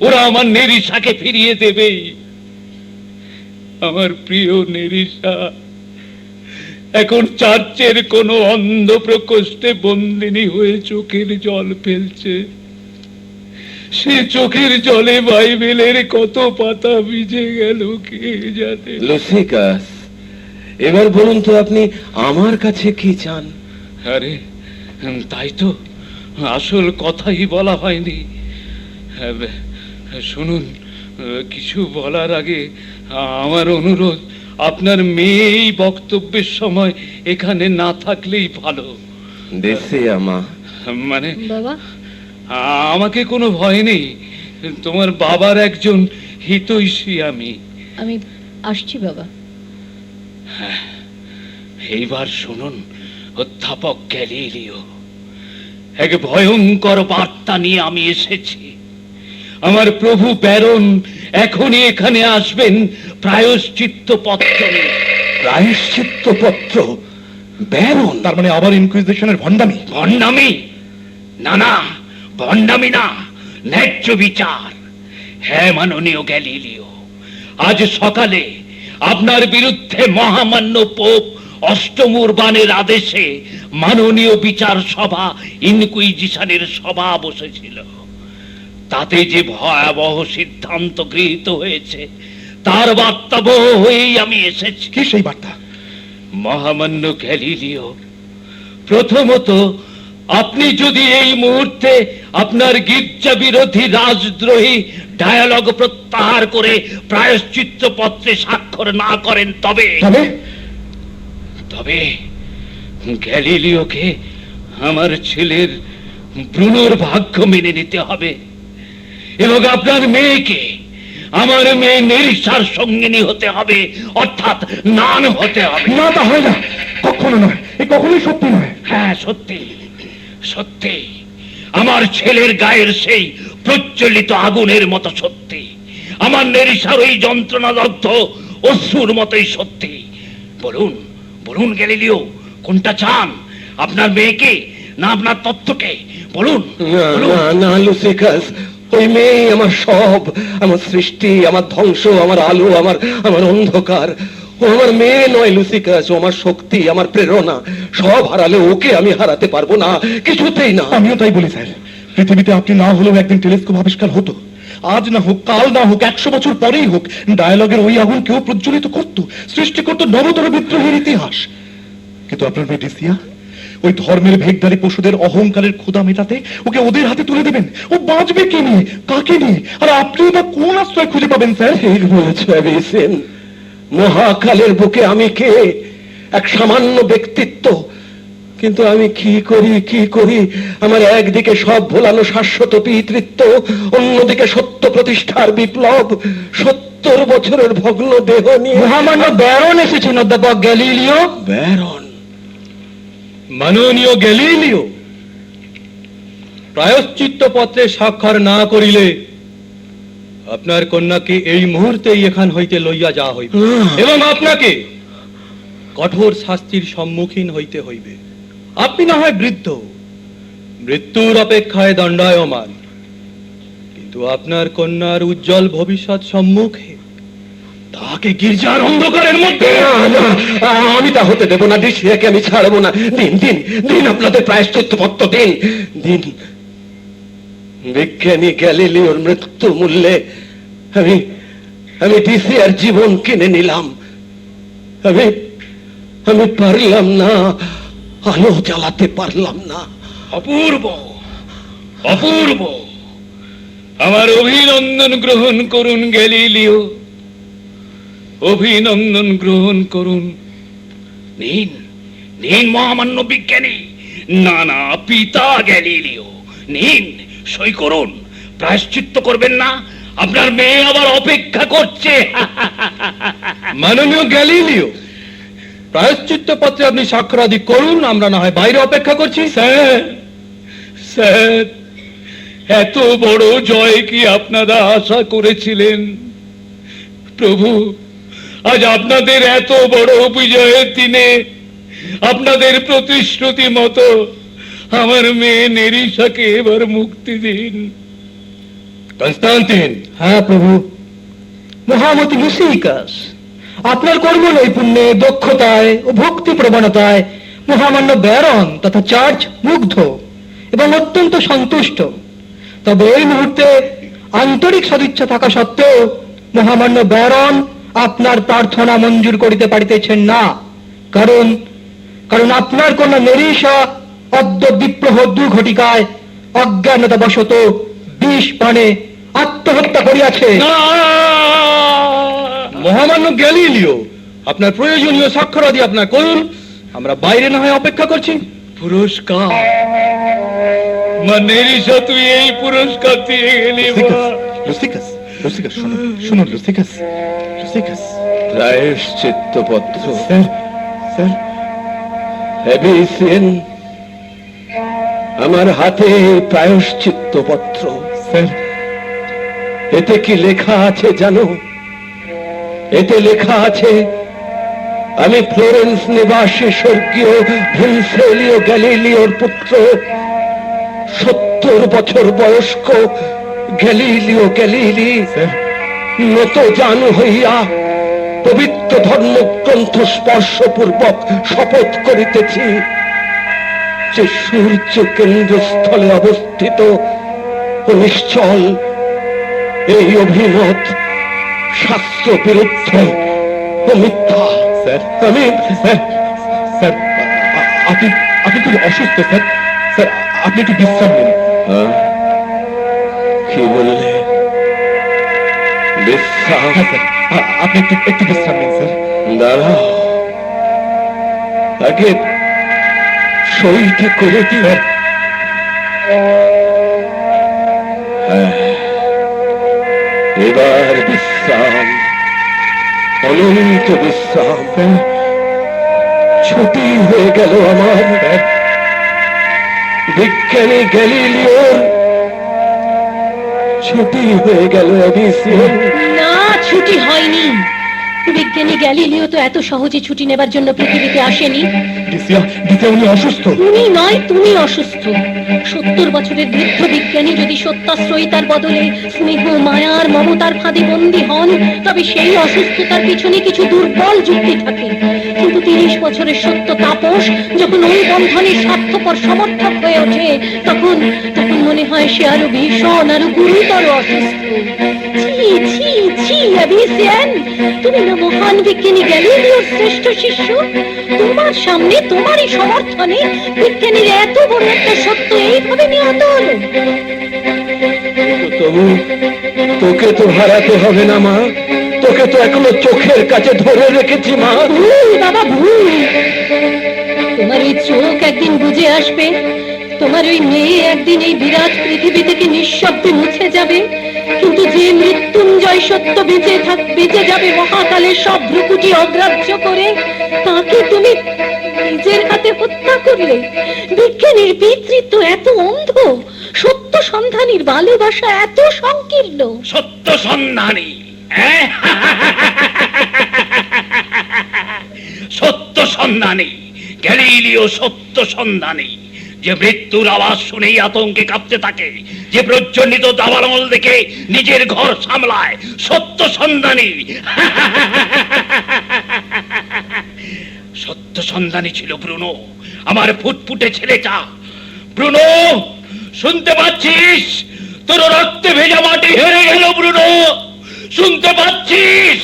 ওরা আমার নেরিশাকে ফিরিয়ে দেবেই। আমার প্রিয় নেরিশা এখন চার্চের কোন অন্ধ প্রকোষ্ঠে বন্দিনী হয়ে চোখের জল ফেলছে। সে চোখের জলে বাইবেলের কত পাতা ভিজে গেল কে জানে। লুসিকাস, এবার বলুন তো আপনি আমার কাছে কি চান? আরে তাই তো, আসল কথাই বলা হয়নি। শুনুন, কিছু বলার আগে আমার অনুরোধ, আপনার মেয়ে এই বক্তব্যের সময় এখানে না থাকলেই ভালো। দেশে আমা, মানে বাবা, আমাকে কোনো ভয় নেই, তোমার বাবার একজন হিতৈষী আমি। আমি আসছি বাবা। এইবার শুনুন অধ্যাপক গ্যালিলিও, এক ভয়ঙ্কর বার্তা নিয়ে আমি এসেছি। আমার প্রভু ব্যারন এখনই এখানে আসবেন প্রায়শ্চিত্ত পত্র নিয়ে। প্রায়শ্চিত্ত পত্র? ব্যারন? তার মানে আবার ইনকুইজিশনের ভণ্ডামি? ভণ্ডামি? না না, ভণ্ডামি না, ন্যায্য বিচার। হ্যাঁ মাননীয় গ্যালিলিও, আজ সকালে আপনার বিরুদ্ধে মহামান্য পোপ অষ্টম উরবানের আদেশে মাননীয় বিচার সভা, ইনকুইজিশনের সভা বসেছিল। তাতে যে ভয়াবহ সিদ্ধান্ত গৃহীত হয়েছে তার বার্তাবহ হয়েই আমি এসেছি। কি সেই বার্তা? মহামান্য গ্যালিলিও, প্রথমত আপনি যদি এই মুহূর্তে আপনার গির্জা বিরোধী রাজদ্রোহী ডায়ালগ প্রত্যাহার করে প্রায়শ্চিত্ত পত্রে স্বাক্ষর না করেন, তবে তবে গ্যালিলিওকে আমার ছেলের ব্রুনোর ভাগ্য মেনে নিতে হবে, এবং আপনার মেয়েকে আমার মেয়ে নেরিসার সঙ্গিনী হতে হবে, অর্থাৎ নান হতে হবে। না, তা হয় না, কখনো নয়, এ কখনোই সত্যি নয়। হ্যাঁ, সত্যি সত্যি, আমার ছেলের গায়ের সেই প্রজ্বলিত আগুনের মতো সত্যি, আমার নেরিসার ওই যন্ত্রণাদগ্ধ অশ্রুর মতোই সত্যি। বলুন বলুন গ্যালিলিও, কোনটা চান? আপনার মেয়েকে না আপনার তত্ত্বকে? বলুন না বলুন। না না লুসিকাস, ওই মেয়ে আমার সব, আমার সৃষ্টি, আমার ধ্বংস, আমার আলো, আমার আমার অন্ধকার। ও আমার মেয়ে নয় লুসিকাস, ও আমার শক্তি, আমার প্রেরণা। সব হারালে ওকে আমি হারাতে পারবো না, কিছুতেই না। আমিও তাই বলি স্যার, পৃথিবীতে আপনি না হলেও একদিন টেলিস্কোপ আবিষ্কার হতো। আজ না হোক, কাল না হোক, 100 বছর পরেই হোক, ডায়ালগের ওই আগুন কেউ প্রজ্বলিত করতো, সৃষ্টি করতো নবতর বিদ্রোহের ইতিহাস। কিন্তু আপনার মেয়ে ডিসিয়া, ওই ধর্মের ভেগধারী পশুদের অহংকারের ক্ষুধা মেটাতে ওকে ওদের হাতে তুলে দেবেন? ও বাঁচবে কে নিয়ে, কাকে নিয়ে? আর আপনি বা কোন আশ্রয় খুঁজে পাবেন স্যার? ঠিক বলেছ অ্যাবিসেন, মহাকালের বুকে আমি কে? এক সামান্য ব্যক্তিত্ব, কিন্তু আমি কি করি? আমার একদিকে সব ভোলানো শাশ্বত পিতৃত্ব, অন্যদিকে সত্য প্রতিষ্ঠার বিপ্লব, 70 বছরের ভগ্ন দেহ নিয়ে। মহামান্য ব্যারন এসেছেন অধ্যাপক গ্যালিলিও। ব্যারন? মাননীয় গ্যালিলিও, প্রায়শ্চিত্ত পত্রে স্বাক্ষর না করিলে আপনার কন্যাকে এই মুহূর্তেই এখান হইতে লইয়া যাওয়া হইবে এবং আপনাকে কঠোর শাস্তির সম্মুখীন হইতে হইবে। আপনি না হয় বৃদ্ধ, মৃত্যুর অপেক্ষায় দণ্ডায়মান, কিন্তু আপনার কন্যার উজ্জ্বল ভবিষ্যৎ সম্মুখে তাকে গির্জার অন্ধকারের মধ্যে। না, না, আমি তা হতে দেব না। ডিসিয়াকে আমি ছাড়বো না। দিন দিন দিন আপনাদের প্রায়শ্চিত্ত পত্র দিন দিন। বিজ্ঞানী গ্যালিলিওর মৃত্যু মূল্যে আমি আমি ডিসিয়ার জীবন কিনে নিলাম। আমি আমি পারলাম না, আলো জ্বালাতে পারলাম না। অপূর্ব অপূর্ব, আমার অভিনন্দন গ্রহণ করুন গ্যালিলিও, অভিনন্দন গ্রহণ করুন। নিন নিন মহামান্য বিজ্ঞানী, না না পিতা গ্যালিলিও, নিন সই করুন। প্রায়শ্চিত্ত করবেন না? আপনার মেয়ে আবার অপেক্ষা করছে। মাননীয় গ্যালিলিও, প্রায়শ্চিত্ত পত্রে আপনি স্বাক্ষরাদি করুন, আমরা না হয় বাইরে অপেক্ষা করছি। স্যার স্যার, এত বড় জয় কি আপনারা আশা করেছিলেন? প্রভু, আজ আপনাদের এত বড় বিজয়ের দিনে আপনাদের প্রতিশ্রুতি মতো আমার মেয়ে নেরিসাকে এবার মুক্তি দিন। কনস্টান্টিন, হ্যাঁ প্রভু। মহামতি লুসিকাস, আপনার কর্ম নৈপুণ্যে, দক্ষতায় ও ভক্তি প্রবণতায় মহামান্য ব্যারন তথা চার্চ মুগ্ধ এবং অত্যন্ত সন্তুষ্ট। তবে এই মুহূর্তে আন্তরিক সদিচ্ছা থাকা সত্ত্বেও মহামান্য ব্যারন আপনার প্রার্থনা মঞ্জুর করিতে পারিতেছেন না, কারণ কারণ আপনার কন্যা নেরিসা অদ্য বিপ্রহ 2 ঘটিকায় অজ্ঞানতাবশত বিষ পানে আত্মহত্যা করিয়াছে। মহামান্য গ্যালিলিও, আপনার প্রয়োজনীয় স্বাক্ষরাদি আপনার করুন, আমরা বাইরে না হয় অপেক্ষা করছি। পুরস্কার? মা নেরিসা, তুই এই পুরস্কার দিয়ে গেলি মা। লুসিকাস, লুসিকাস, শুনুন শুনুন লুসিকাস, লুসিকাস। প্রায়শ্চিত্ত পত্র? স্যার, স্যার, অ্যাবিসেন, আমার হাতে প্রায়শ্চিত্ত পত্র। স্যার, এতে কি লেখা আছে জানো? এতে লেখা আছে, আমি ফ্লোরেন্স নিবাসী স্বর্গীয় ভিনসেলিও গ্যালিলিওর পুত্র, 70 বছর বয়স্ক গ্যালিলিও গ্যালিলি, নত জানু হইয়া পবিত্র ধর্মগ্রন্থ স্পর্শপূর্বক শপথ করিতেছি যে সূর্য কেন্দ্রস্থলে অবস্থিত ও নিশ্চল এই অভিমত শাস্ত্র বিরুদ্ধ ও মিথ্যা। স্যার, আমি স্যার, স্যার, আপনি আপনি খুব অসুস্থ স্যার। স্যার, আপনি একটু বিশ্রাম নিন। কি বললে? বিশ্রাম? হ্যাঁ স্যার, আপনি একটু একটু বিশ্রাম নিন স্যার। দাঁড়াও, আগে সইটা করে দিন। এবার বিশ্রাম, অনন্ত বিশ্রাম। ছুটি হয়ে গেল আমার। বিজ্ঞানী গ্যালিলিওর ছুটি হয়ে গেল এবিসিএন। না, ছুটি হয়নি। বিজ্ঞানী গ্যালিলিও তো এত সহজে ছুটি নেবার জন্য পৃথিবীতে আসেনি। ডিসিয়া, উনি অসুস্থ। উনি নয়, তুমি অসুস্থ। 70 বছরের বৃদ্ধ বিজ্ঞানী যদি সত্যাশ্রয়িতার বদলে স্নেহ, মায়ার, মমতার ফাঁদে বন্দী হন, তবে সেই অসুস্থতার পিছনে কিছু দুর্বল যুক্তি থাকে। কিন্তু 30 বছরের সত্য তাপস যখন ওই বন্ধনের স্বার্থপর সমর্থক হয়ে ওঠে, তখন মনে হয় সে আরো ভীষণ, আরো গুরুতর অসুস্থ। ছি ছি ছি এবিসিএন, তুমি না মহান বিজ্ঞানী গ্যালিলিওর শ্রেষ্ঠ শিষ্য? তোমার সামনে, তোমারই সমর্থনে বিজ্ঞানীর এত বড় একটা সত্য এইভাবে নিহত হলো। তবু তোকে তো হারাতে হবে না মা, তোকে তো এখনো চোখের কাছে ধরে রেখেছি মা। ভুল বাবা, ভুল। তোমার ওই চোখ একদিন বুঝে আসবে, তোমার ওই মেয়ে একদিন এই বিরাট পৃথিবী থেকে নিঃশব্দে মুছে যাবে। কিন্তু যে মৃত্যুঞ্জয় সত্য বেঁচে যাবে মহাকালের সব ভ্রুকুটি অগ্রাহ্য করে, তাকে তুমি নিজের হাতে হত্যা করলে। বিজ্ঞানীর পিতৃত্ব এত অন্ধ, সত্য সন্ধানীর ভালোবাসা এত সংকীর্ণ। সত্য সন্ধানী, সত্য সন্ধানী গ্যালিলিও, সত্য সন্ধানী, যে মৃত্যুর আওয়াজ শুনেই আতঙ্কে কাঁপতে থাকে, যে প্রজ্বলিত দাবানল দেখে নিজের ঘর সামলায়, সত্য সন্ধানী। সত্য সন্ধানী ছিল ব্রুনো, আমার ফুটফুটে ছেলেটা। ব্রুনো, শুনতে পাচ্ছিস? তোর রক্তে ভেজা মাটি হেরে গেল ব্রুনো, শুনতে পাচ্ছিস?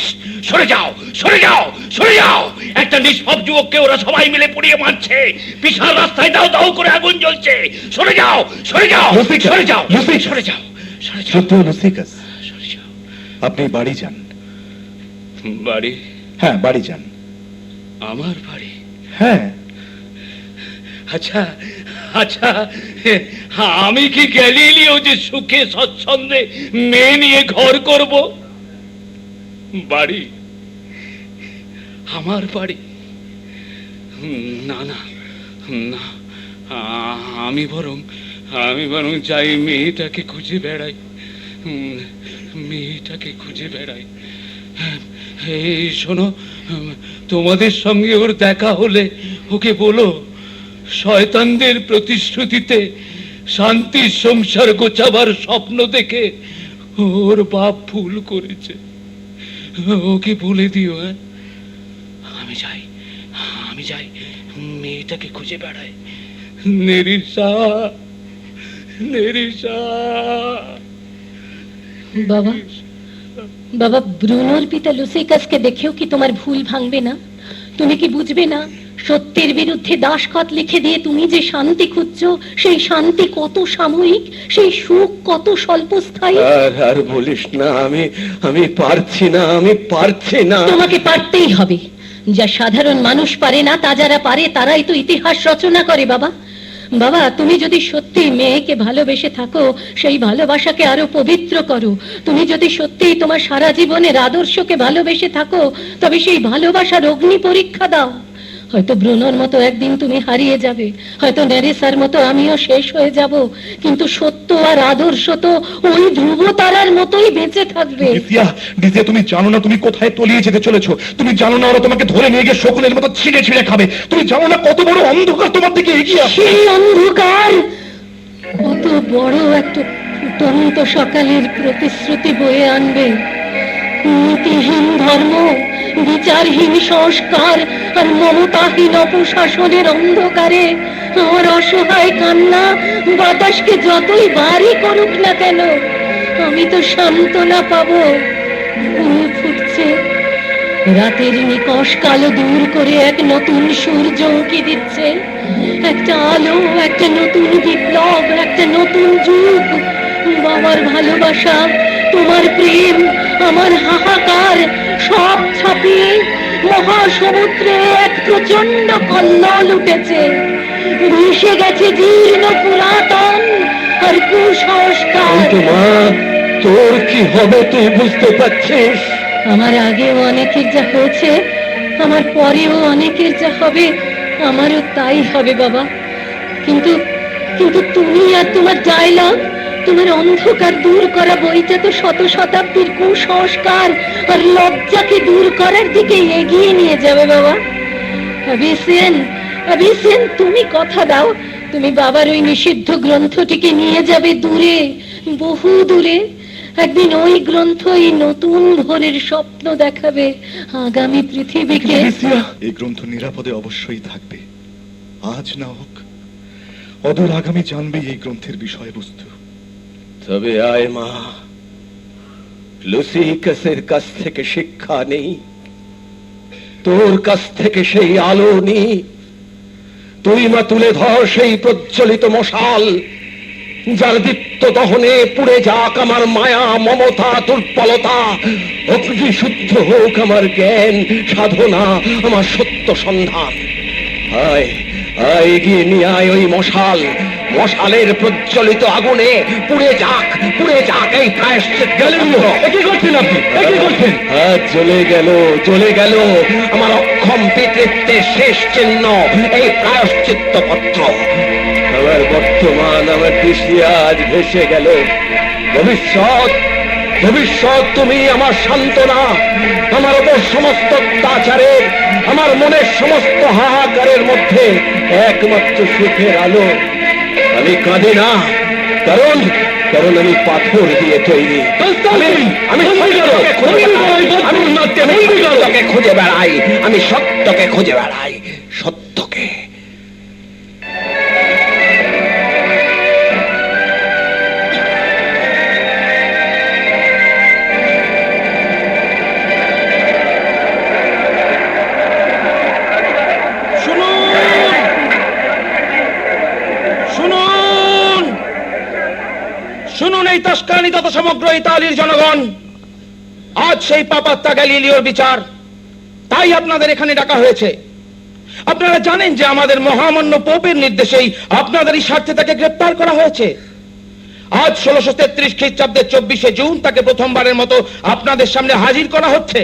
সরে যাও, সরে যাও, সরে যাও। একটা নিষ্পাপ যুবককে ওরা সবাই মিলে পুড়িয়ে মারছে। বিশাল রাস্তায় দাও দাও করে আগুন জ্বলছে। সরে যাও, সরে যাও, সরে যাও, সরে যাও, সরে যাও, লুসিকাস, সরে যাও। আপনি বাড়ি যান। বাড়ি? হ্যাঁ, বাড়ি যান। আমার বাড়ি? হ্যাঁ। আচ্ছা আচ্ছা, আমি কি গ্যালিলিও যে সুখে স্বচ্ছন্দে মেয়ে নিয়ে ঘর করব? বাড়ি? আমার বাড়ি? না না না, আমি বরং যাই মেয়েটাকে খুঁজে বেড়াই, মেয়েটাকে খুঁজে বেড়াই। এই শোনো, তোমাদের সঙ্গে ওর দেখা হলে ওকে বলো, শয়তানদের প্রতিশ্রুতিতে শান্তির সংসার গোছাবার স্বপ্ন দেখে ওর বাপ ভুল করেছে। ওকে বলে দিও। হ্যাঁ, আমি যাই মেয়েটাকে খুঁজে বেড়াই। Nerissa, Nerissa. বাবা, বাবা, ব্রুনোর পিতা লুসিকাসকে দেখেও কি তোমার ভুল ভাঙবে না? তুমি কি বুঝবে না, সত্যের বিরুদ্ধে দাসখত লিখে দিয়ে তুমি যে শান্তি খুঁজছো, সেই শান্তি কত সাময়িক, সেই সুখ কত স্বল্পস্থায়ী। আর বলিস না, আমি পারছি না। তোমাকে পারতেই হবে। যা সাধারণ মানুষ পারে না, তা যারা পারে তারাই তো ইতিহাস রচনা করে। বাবা, বাবা, তুমি যদি সত্যি মেয়েকে ভালোবেসে থাকো, সেই ভালোবাসাকে আরো পবিত্র করো। তুমি যদি সত্যি তোমার সারা জীবনের আদর্শকে ভালোবেসে থাকো, তবে সেই ভালোবাসার অগ্নি পরীক্ষা দাও। হয়তো ব্রুনোর মতো একদিন তুমি হারিয়ে যাবে, হয়তো নেরেসার মতো আমিও শেষ হয়ে যাব, কিন্তু সত্য আর আদর্শ তো ওই ধ্রুব তারার মতোই বেঁচে থাকবে। ডিসিয়া, তুমি জানো না তুমি কোথায় তলিয়ে যেতে চলেছো? তুমি জানো না ওরা তোমাকে ধরে নিয়ে গিয়ে শকুনের মতো ছিঁড়ে ছিঁড়ে খাবে? তুমি জানো না কত বড় অন্ধকার তোমার দিকে এগিয়ে আসছে? সেই অন্ধকার কত বড় একটা ফুটন্ত সকালের প্রতিশ্রুতি বয়ে আনবে। নীতিহীন ধর্ম, বিচারহীন সংস্কার আর মমতাহীন অপশাসনের অন্ধকারে আমার অসহায় কান্না বাতাসকে যতই ভারী করুক না কেন, আমি তো সান্ত্বনা পাবো। ফুল ফুটছে, রাতের নিকষ কালো দূর করে এক নতুন সূর্য উঁকি দিচ্ছে। একটা আলো, একটা নতুন বিপ্লব, একটা নতুন যুগ। বাবার ভালোবাসা, তোমার প্রেম, আমার হাহাকার সব ছাপিয়ে মহাসমুদ্রে এক প্রচন্ড কল্লোল উঠেছে। ভেসে গেছে জীর্ণ পুরাতন আর কুসংস্কার। মা, তোর কি হবে তুই বুঝতে পারছিস? আমার আগেও অনেকের যা হয়েছে, আমার পরেও অনেকের যা হবে, আমারও তাই হবে বাবা। কিন্তু কিন্তু তুমি আর তোমার ডায়লগ, তোমার অন্ধকার দূর করা বইটা তো শত শতাব্দীর কুসংস্কার আর লজ্জাকে দূর করার দিকে এগিয়ে নিয়ে যাবে বাবা। অবিসেন, অবিসেন, তুমি কথা দাও, তুমি বাবার ওই নিষিদ্ধ গ্রন্থটিকে নিয়ে যাবে দূরে, বহু দূরে। একদিন ওই গ্রন্থই নতুন ভোরের স্বপ্ন দেখাবে আগামী পৃথিবীকে। এই গ্রন্থ নিরাপদে অবশ্যই থাকবে, আজ না হোক অদূর আগামী জানবে এই গ্রন্থের বিষয়বস্তু। তবে আয় মা, লুসিকাসের কাছ থেকে শিক্ষা নেই, তোর কাছ থেকে সেই আলো নেই। তুই মা তুলে ধর সেই প্রজ্বলিত মশাল, যার দীপ্ত দহনে পুড়ে যাক আমার মায়া মমতা দুর্বলতা, অগ্নি শুদ্ধ হোক আমার জ্ঞান সাধনা, আমার সত্য সন্ধান। আয় আয়, এগিয়ে নিয়ে আয় ওই মশাল, মশালের প্রজ্বলিত আগুনে পুড়ে যাক এই প্রায়শ্চিত্ত। কি করছেন আপনি? কি করছেন? জ্বলে গেল আমার অক্ষম পিতৃত্বের শেষ চিহ্ন, এই প্রায়শ্চিত্ত পত্র। আমার বর্তমান, আমার কৃষি আজ ভেসে গেল। ভবিষ্যৎ তুমি আমার সান্ত্বনা, আমার ওপর সমস্ত অত্যাচারের, আমার মনের সমস্ত হাহাকারের মধ্যে একমাত্র সুখের আলো। আমি কাঁদি না, কারণ আমি পাথর দিয়ে তৈরি। আমি সত্যকে খুঁজে বেড়াই, আমি সত্যকে খুঁজে বেড়াই, সত্যকে। শুনুন এই তস্কানি তথা সমগ্র ইতালির জনগণ, আজ সেই পাপাত্তা গ্যালিলিওর বিচার, তাই আপনাদের এখানে ডাকা হয়েছে। আপনারা জানেন যে আমাদের মহামান্য পোপের নির্দেশেই আপনাদেরই স্বার্থে তাকে গ্রেপ্তার করা হয়েছে। আজ 1633 খ্রিস্টাব্দের 24শে জুন তাকে প্রথমবারের মতো আপনাদের সামনে হাজির করা হচ্ছে,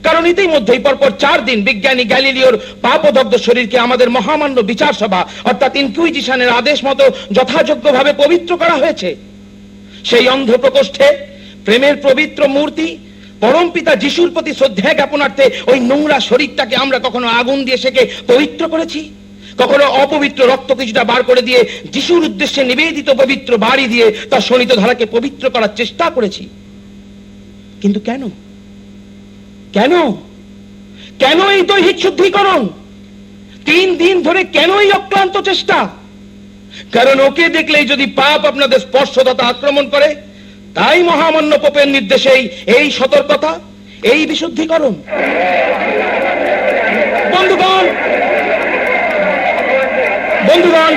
কারণ ইতিমধ্যেই পরপর 4 দিন বিজ্ঞানী গ্যালিলিওর পাপদগ্ধ শরীরকে আমাদের মহামান্য বিচার সভা অর্থাৎ ইনকুইজিশনের আদেশ মতো যথাযোগ্যভাবে পবিত্র করা হয়েছে। সেই অন্ধ প্রকোষ্ঠে প্রেমের পবিত্র মূর্তি পরমপিতা যিশুর প্রতি শ্রদ্ধা জ্ঞাপনার্থে ওই নোংরা শরীরটাকে আমরা কখনো আগুন দিয়ে সেকে পবিত্র করেছি, কখনো অপবিত্র রক্ত কিছুটা বার করে দিয়ে যিশুর উদ্দেশ্যে নিবেদিত পবিত্র বাড়ি দিয়ে তার শোণিত ধারাকে পবিত্র করার চেষ্টা করেছি। কিন্তু কেন কেন কেন এই দৈহিক শুদ্ধিকরণ? 3 দিন ধরে কেন এই অক্লান্ত চেষ্টা? কারণ ওকে দেখলেই যদি পাপ আপনাদের স্পর্শদাতা আক্রমণ করে, তাই মহামান্য পোপের নির্দেশেই এই সতর্কতা, এই বিশুদ্ধিকরণ। বন্ধুগণ বন্ধুগণ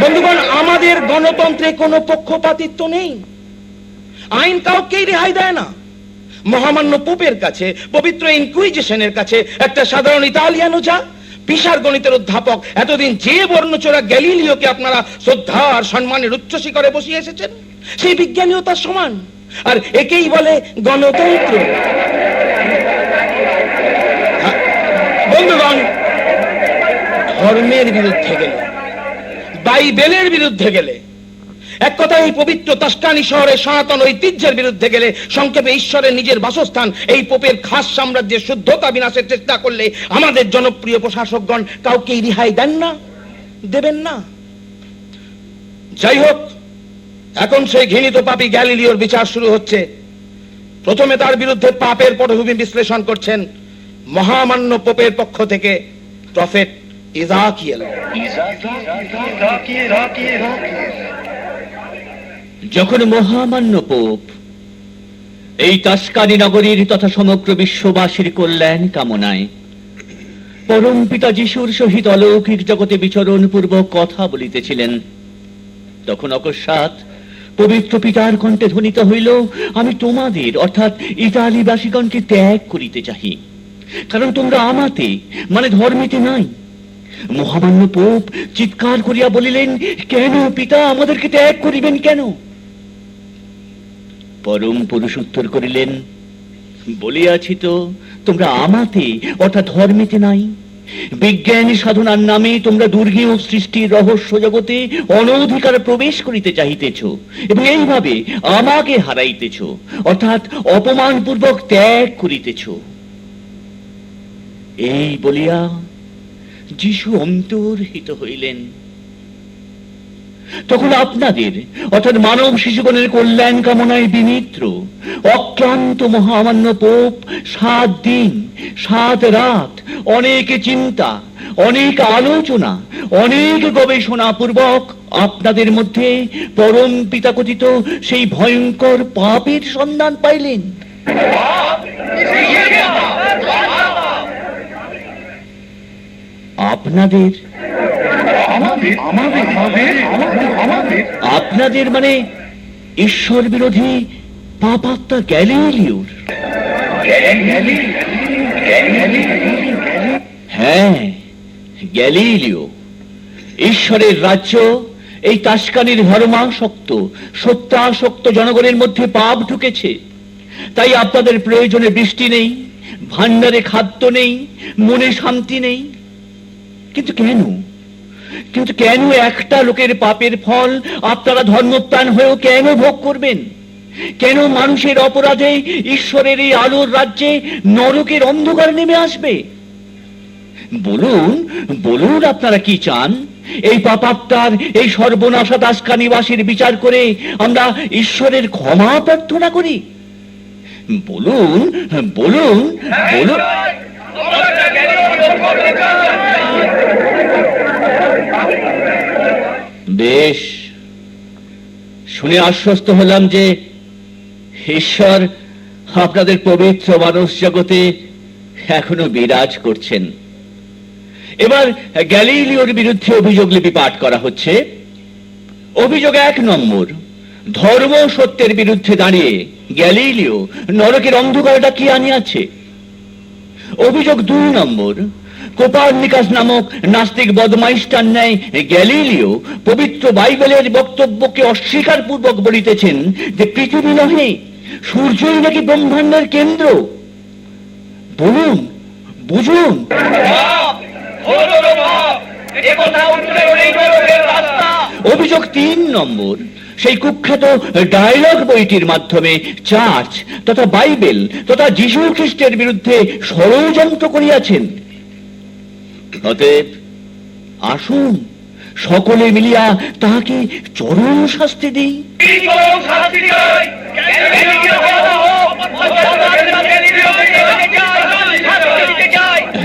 বন্ধুগণ আমাদের গণতন্ত্রে কোনো পক্ষপাতিত্ব নেই, আইন কাউকেই রেহাই দেয় না। মহামান্য পোপের কাছে, পবিত্র ইনকুইজিশনের কাছে একটা সাধারণ ইতালিয়ানো যা পিসার গণিতের অধ্যাপক এতদিন যে বর্ণচোরা গ্যালিলিওকে আপনারা শ্রদ্ধা আর সম্মানের উচ্চ শিখরে বসিয়ে এসেছেন, সেই বিজ্ঞানীও তার সমান, আর একেই বলে গণতন্ত্র। বন্ধুগণ, ধর্মের বিরুদ্ধে গেলে, বাইবেলের বিরুদ্ধে গেলে, এক কথা এই পবিত্র তাস্কানি শহরের সনাতন ঐতিহ্যের বিরুদ্ধে গেলে, সংক্ষেপে ঈশ্বরের নিজের বাসস্থান এই পোপের খাস সাম্রাজ্যের শুদ্ধতা বিনাশের চেষ্টা করলে আমাদের জনপ্রিয় প্রশাসকগণ কাউকেই রেহাই দেন না, দেবেন না। যাই হোক, এখন সেই ঘৃণিত পাপী গ্যালিলিওর বিচার শুরু হচ্ছে। প্রথমে তার বিরুদ্ধে পাপের পটভূমি বিশ্লেষণ করছেন মহামান্য পোপের পক্ষ থেকে প্রফেট ইজাকিয়েল। যখন মহামান্য পোপ এই তাস্কানি নগরীর তথা সমগ্র বিশ্ববাসীর কল্যাণ কামনায় পরম পিতা যিশুর সহিত অলৌকিক জগতে বিচরণ পূর্বক কথা বলিতেছিলেন, তখন অকস্মাৎ পবিত্র পিতার কণ্ঠে ধ্বনিত হইল, আমি তোমাদের অর্থাৎ ইতালিবাসীগণকে ত্যাগ করিতে চাহি, কারণ তোমরা আমাতে মানে ধর্মেতে নাই। মহামান্য পোপ চিৎকার করিয়া বলিলেন, কেন পিতা আমাদেরকে ত্যাগ করিবেন কেন? পরম পুরুষ উত্তর করিলেন, বলিয়াছি তো তোমরা আমাতে অর্থাৎ ধর্মেতে নাই। বিজ্ঞানী সাধনার নামে তোমরা দুর্গেয় সৃষ্টির রহস্য জগতে অনধিকার প্রবেশ করিতে চাহিতেছ এবং এইভাবে আমাকে হারাইতেছ অর্থাৎ অপমানপূর্বক ত্যাগ করিতেছ। এই বলিয়া যিশু অন্তর্হিত হইলেন। তখন আপনাদের অর্থাৎ মানব শিশুগণের কল্যাণ কামনায় বিমিত্র অক্লান্ত মহামান্য পোপ 7 দিন 7 রাত অনেক চিন্তা, অনেক আলোচনা, অনেক গবেষণা পূর্বক আপনাদের মধ্যে পরম পিতা কথিত সেই ভয়ঙ্কর পাপের সন্ধান পাইলেন। আপনাদের আপনাদের মানে ঈশ্বর বিরোধী পাপাত্মা গ্যালিলিওর। হ্যাঁ, গ্যালিলিও। ঈশ্বরের রাজ্য এই তাস্কানির ধর্মাসক্ত সত্যাসক্ত জনগণের মধ্যে পাপ ঢুকেছে। তাই আপনাদের প্রয়োজনে বৃষ্টি নেই, ভান্ডারে খাদ্য নেই, মনে শান্তি নেই। কিন্তু কেন একটা লোকের পাপের ফল আপনারা ধর্মপ্রাণ হয়েও কেন ভোগ করবেন? কেন মানুষের অপরাধে ঈশ্বরের এই আলোর রাজ্যে নরকের অন্ধকার নেমে আসবে? বলুন আপনারা কি চান? এই পাপাত্মার এই সর্বনাশা তাস্কা নিবাসীর বিচার করে আমরা ঈশ্বরের ক্ষমা প্রার্থনা করি? বলুন। বেশ, শুনে আশ্বস্ত হলাম যে ঈশ্বর আপনাদের পবিত্র মানস জগতে এখনো বিরাজ করছেন। এবার গ্যালিলিওর বিরুদ্ধে অভিযোগ লিপি পাঠ করা হচ্ছে। অভিযোগ 1 নম্বর, ধর্ম সত্যের বিরুদ্ধে দাঁড়িয়ে গ্যালিলিও নরকের অন্ধকারটা কি আনিয়াছে। অভিযোগ 2 নম্বর, কোপার্নিকাস নামক নাস্তিক বদমাইশটার ন্যায় গ্যালিলিও পবিত্র বাইবেলের বক্তব্যকে অস্বীকার পূর্বক বলিতেছেন যে পৃথিবী নহে, সূর্যই নাকি ব্রহ্মাণ্ডের কেন্দ্র। বলুন, বুঝুন। অভিযোগ 3 নম্বর, সেই কুখ্যাত ডায়লগ বইটির মাধ্যমে চার্চ তথা বাইবেল তথা যীশু খ্রিস্টের বিরুদ্ধে ষড়যন্ত্র করিয়াছেন। অতএব আসুন সকলে মিলিয়া তাহাকে চরম শাস্তি দিই।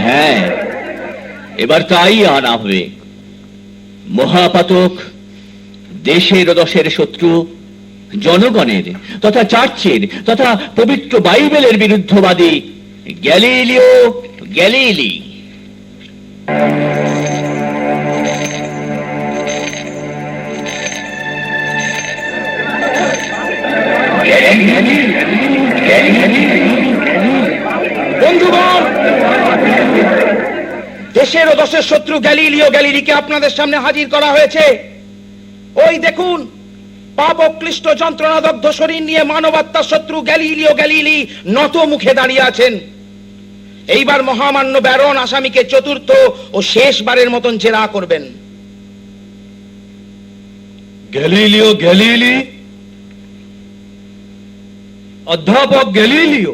হ্যাঁ, এবার তাই আনা হবে। মহাপাতক, দেশের ও দশের শত্রু, জনগণের তথা চার্চের তথা পবিত্র বাইবেলের বিরুদ্ধবাদী গ্যালিলিও গ্যালিলি। বন্ধুগণ, দেশের ও দশের শত্রু গ্যালিলিও গ্যালিলিকে আপনাদের সামনে হাজির করা হয়েছে। ওই দেখুন, পাপ ক্লিষ্ট যন্ত্রণাদগ্ধ শরীর নিয়ে মানবাত্মার শত্রু গ্যালিলিও গ্যালিলি নত মুখে দাঁড়িয়ে আছেন। এইবার মহামান্য ব্যারন আসামিকে চতুর্থ ও শেষবারের মতন জেরা করবেন। গ্যালিলিও গ্যালিলি, অধ্যাপক গ্যালিলিও,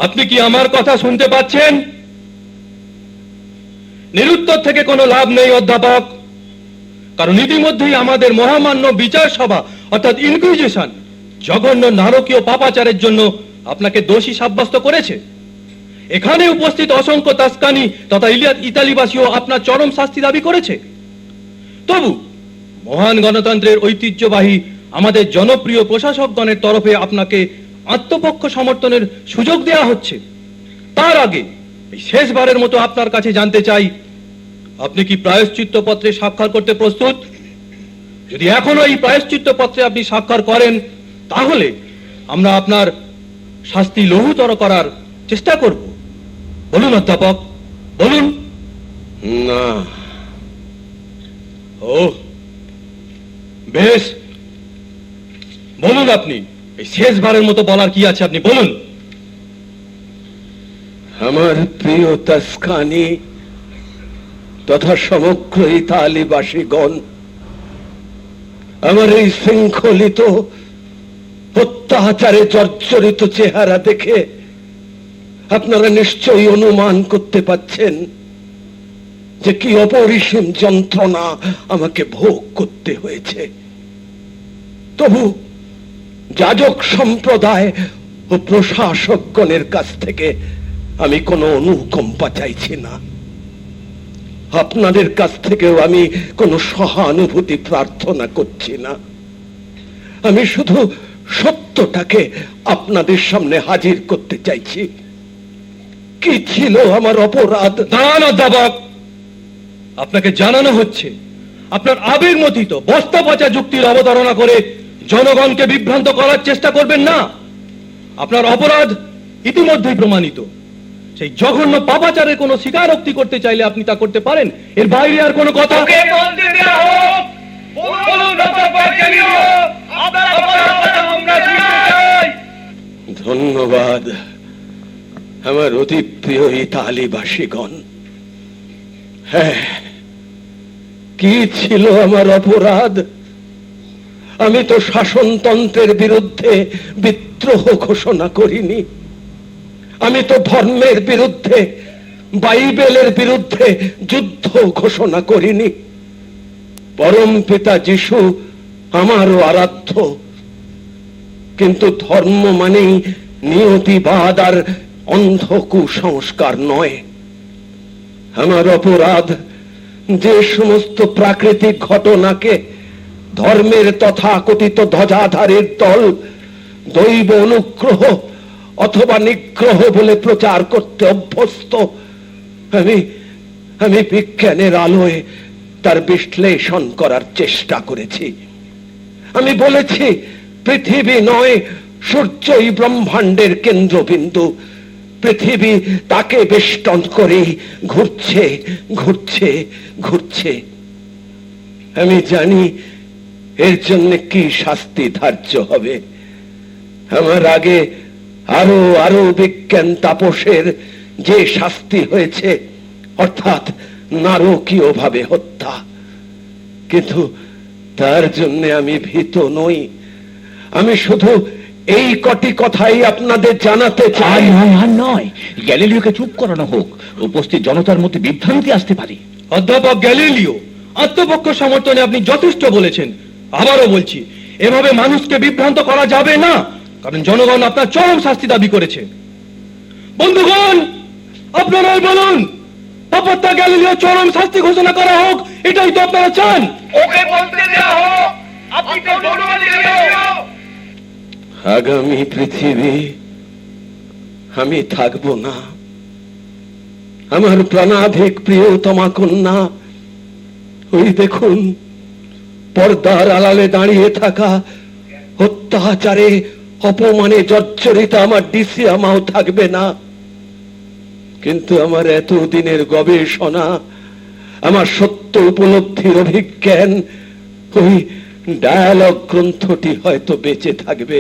আপনি কি আমার কথা শুনতে পাচ্ছেন? নিরুত্তর থেকে কোনো লাভ নেই অধ্যাপক, কারণ ইতিমধ্যেই আমাদের মহামান্য বিচার সভা অর্থাৎ ইনকুইজিশন জঘন্য নারকীয় পাপাচারের জন্য আপনাকে দোষী সাব্যস্ত করেছে। এখানে উপস্থিত অসংখ্য তাস্কানি তথা ইতালিবাসীও আপনার চরম শাস্তি দাবি করেছে। তবু মহান গণতন্ত্রের ঐতিহ্যবাহী আমাদের জনপ্রিয় প্রশাসকগণের তরফে আপনাকে আত্মপক্ষ সমর্থনের সুযোগ দেওয়া হচ্ছে। তার আগে এই শেষবারের মতো আপনার কাছে জানতে চাই, আপনি কি প্রায়শ্চিত্ত পত্রে স্বাক্ষর করতে প্রস্তুত? যদি এখনো এই প্রায়শ্চিত্ত পত্রে আপনি স্বাক্ষর করেন, তাহলে আমরা আপনার শাস্তি লঘুতর করার চেষ্টা করব। বলুন অধ্যাপক, বলুন। না। ও বেশ, বলুন আপনি, এই শেষবারের মতো বলার কি আছে আপনি বলুন। আমার প্রিয় তাসকানি তথা সমগ্র ইতালিবাসীগণ, আমার এই শৃঙ্খলিত অত্যাচারে জর্জরিত চেহারা দেখে আপনারা নিশ্চয়ই অনুমান করতে পাচ্ছেন যে কি অপরিসীম যন্ত্রণা আমাকে ভোগ করতে হয়েছে। তবু যাজক সম্প্রদায় ও প্রশাসকগণের কাছ থেকে আমি কোনো অনুকম্পা চাইছি না। আপনাদের কাছ থেকেও আমি কোনো সহানুভূতি প্রার্থনা করছি না। আমি শুধু সত্যটাকে আপনাদের সামনে হাজির করতে চাইছি। কি ছিল আমার অপরাধ? দাঁড়ান অধ্যাপক, আপনাকে জানানো হচ্ছে আপনার আবেগমথিত বস্তা পচা যুক্তির অবতারণা করে জনগণকে বিভ্রান্ত করার চেষ্টা করবেন না। আপনার অপরাধ ইতিমধ্যেই প্রমাণিত। সেই জঘন্য পাপাচারের কোনো স্বীকারোক্তি করতে চাইলে আপনি তা করতে পারেন, এর বাইরে আর কোনো কথা। ধন্যবাদ আমার অতি প্রিয় ইতালিবাসীগণ। হ্যাঁ, কি ছিল আমার অপরাধ? আমি তো শাসনতন্ত্রের বিরুদ্ধে বিদ্রোহ ঘোষণা করিনি। আমি তো ধর্মের বিরুদ্ধে, বাইবেলের বিরুদ্ধে যুদ্ধ ঘোষণা করিনি। পরম পিতা যিশু আমারও আরাধ্য, কিন্তু ধর্ম মানেই নিয়তিবাদ আর অন্ধ কুসংস্কার নয়। আমার অপরাধ যে সমস্ত প্রাকৃতিক ঘটনাকে ধর্মের তথাকথিত ধ্বজাধারীর দল দৈব অনুগ্রহ অথবা নিগ্রহ বলে প্রচার করতে অভ্যস্ত, আমি বিজ্ঞানের আলোয় তার বিশ্লেষণ করার চেষ্টা করেছি। আমি বলেছি পৃথিবী নয়, সূর্যই ব্রহ্মাণ্ডের কেন্দ্রবিন্দু। পৃথিবী তাকে বেষ্টন করে ঘুরছে ঘুরছে ঘুরছে। আমি জানি এর জন্য কি শাস্তি ধার্য হবে। আমার আগে আরো আরো বিজ্ঞান তাপসের যে শাস্তি হয়েছে, অর্থাৎ নারকীয় ভাবে হত্যা, কিন্তু তার জন্য আমি ভীত নই। আমি শুধু এই কটি কথাই আপনাদের জানাতে চাই। আর নয়, গ্যালিলিওকে চুপ করানো হোক, উপস্থিত জনতার মধ্যে বিভ্রান্তি আসতে পারে। অধ্যাপক গ্যালিলিও, আত্মপক্ষ সমর্থনে আপনি যথেষ্ট বলেছেন। আবারও বলছি, এভাবে মানুষকে বিভ্রান্ত করা যাবে না, কারণ জনগণ আপনার চরম শাস্তি দাবি করেছে। বন্ধুগণ, আপনারাই বলুন, পাপাত্তা গ্যালিলিও চরম শাস্তি ঘোষণা করা হোক, এটাই তো আপনারা চান। ওকে বলতে দেওয়া হোক, আপনি তো আগামী পৃথিবী আমি থাকব না। আমার প্রাণাধিক প্রিয়তমা কন্যা, ওই দেখুন পর্দার আড়ালে দাঁড়িয়ে থাকা অত্যাচারে অপমানে জর্জরিত আমার ডিসিয়ামাও থাকবে না। কিন্তু আমার এতদিনের গবেষণা, আমার সত্য উপলব্ধির অভিজ্ঞান, ওই ডায়ালগ গ্রন্থটি হয়তো বেঁচে থাকবে।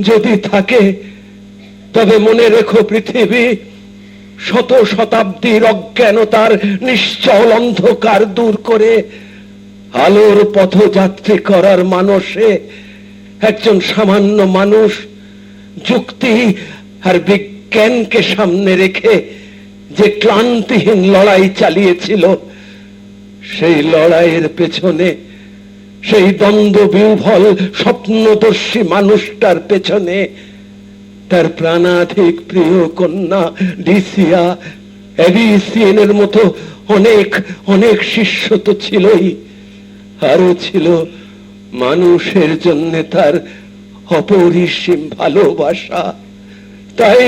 যদি থাকে তবে মনে রেখো পৃথিবী, শত শতাব্দীর অজ্ঞানতার নিশ্চল অন্ধকার দূর করে আলোর পথযাত্রী করার মানসে একজন সামান্য মানুষ যুক্তি আর বিজ্ঞানকে সামনে রেখে যে ক্লান্তিহীন লড়াই চালিয়েছিল, সেই লড়াইয়ের পেছনে, সেই দ্বন্দ্ব বিহ্বল স্বপ্নদর্শী মানুষটার পেছনে তার প্রাণাধিক প্রিয় কন্যা ডিসিয়া, এবিসিএনের মতো অনেক অনেক শিষ্য তো ছিলই, আরো ছিল মানুষের জন্য তার অপরিসীম ভালোবাসা। তাই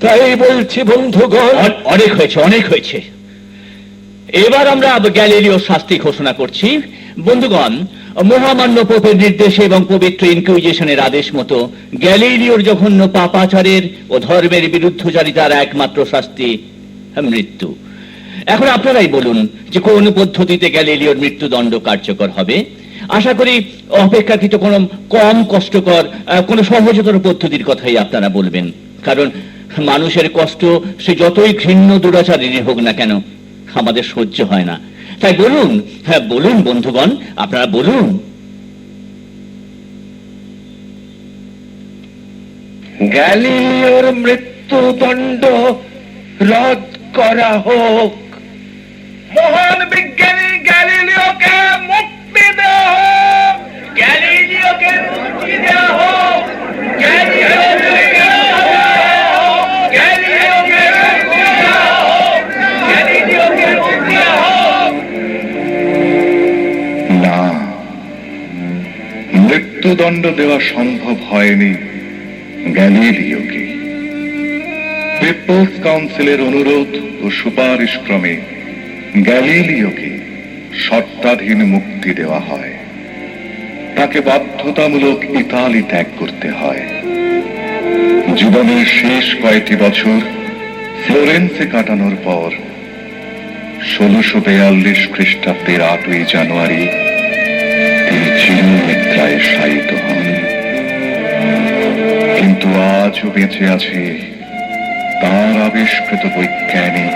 তাই বলছি বন্ধুগণ, অনেক হয়েছে, অনেক হয়েছে। এবার আমরা গ্যালিলিও শাস্তি ঘোষণা করছি। বন্ধুগণ, মহামান্য পোপের নির্দেশে এবং পবিত্র ইনকুইজিশনের আদেশ মতো গ্যালিলিওর জঘন্য পাপাচারের ও ধর্মের বিরুদ্ধচারিতার একমাত্র শাস্তি মৃত্যু। এখন আপনারাই বলুন যে কোন পদ্ধতিতে গ্যালিলিওর মৃত্যুদণ্ড কার্যকর হবে। আশা করি অপেক্ষাকৃত কোনো কম কষ্টকর কোনো সহজতর পদ্ধতির কথাই আপনারা বলবেন, কারণ মানুষের কষ্ট সে যতই ঘৃণ্য দুরাচারী হোক না কেন আমাদের সহ্য হয় না। তাই বলুন, হ্যাঁ বলুন বন্ধুগণ, আপনারা বলুন। গ্যালিলিওর মৃত্যুদণ্ড রদ করা হোক। মহান বিজ্ঞানী গ্যালিলিওকে মুক্তি দেওয়া হোক! গ্যালিলিওকে মুক্তি দেওয়া হোক! গ্যালিলিওকে মুক্তি দেওয়া হোক! গ্যালিলিওকে মুক্তি দেওয়া হোক! গ্যালিলিওকে মুক্তি দেওয়া হোক! না, মৃত্যুদণ্ড দেওয়া সম্ভব হয়নি গ্যালিলিওকে। পিপলস কাউন্সিলের অনুরোধ ও সুপারিশ ক্রমে গ্যালিলিওকে শর্তাধীন মুক্তি দেওয়া হয়। তাকে বাধ্যতামূলক ইতালি ত্যাগ করতে হয়। জীবনের শেষ কয়েকটি বছর ফ্লোরেন্সে কাটানোর পর 1642 খ্রিস্টাব্দের 8ই জানুয়ারি তিনি চিরনিদ্রায় শায়িত হন। কিন্তু আজও বেঁচে আছে তার আবিষ্কৃত বৈজ্ঞানিক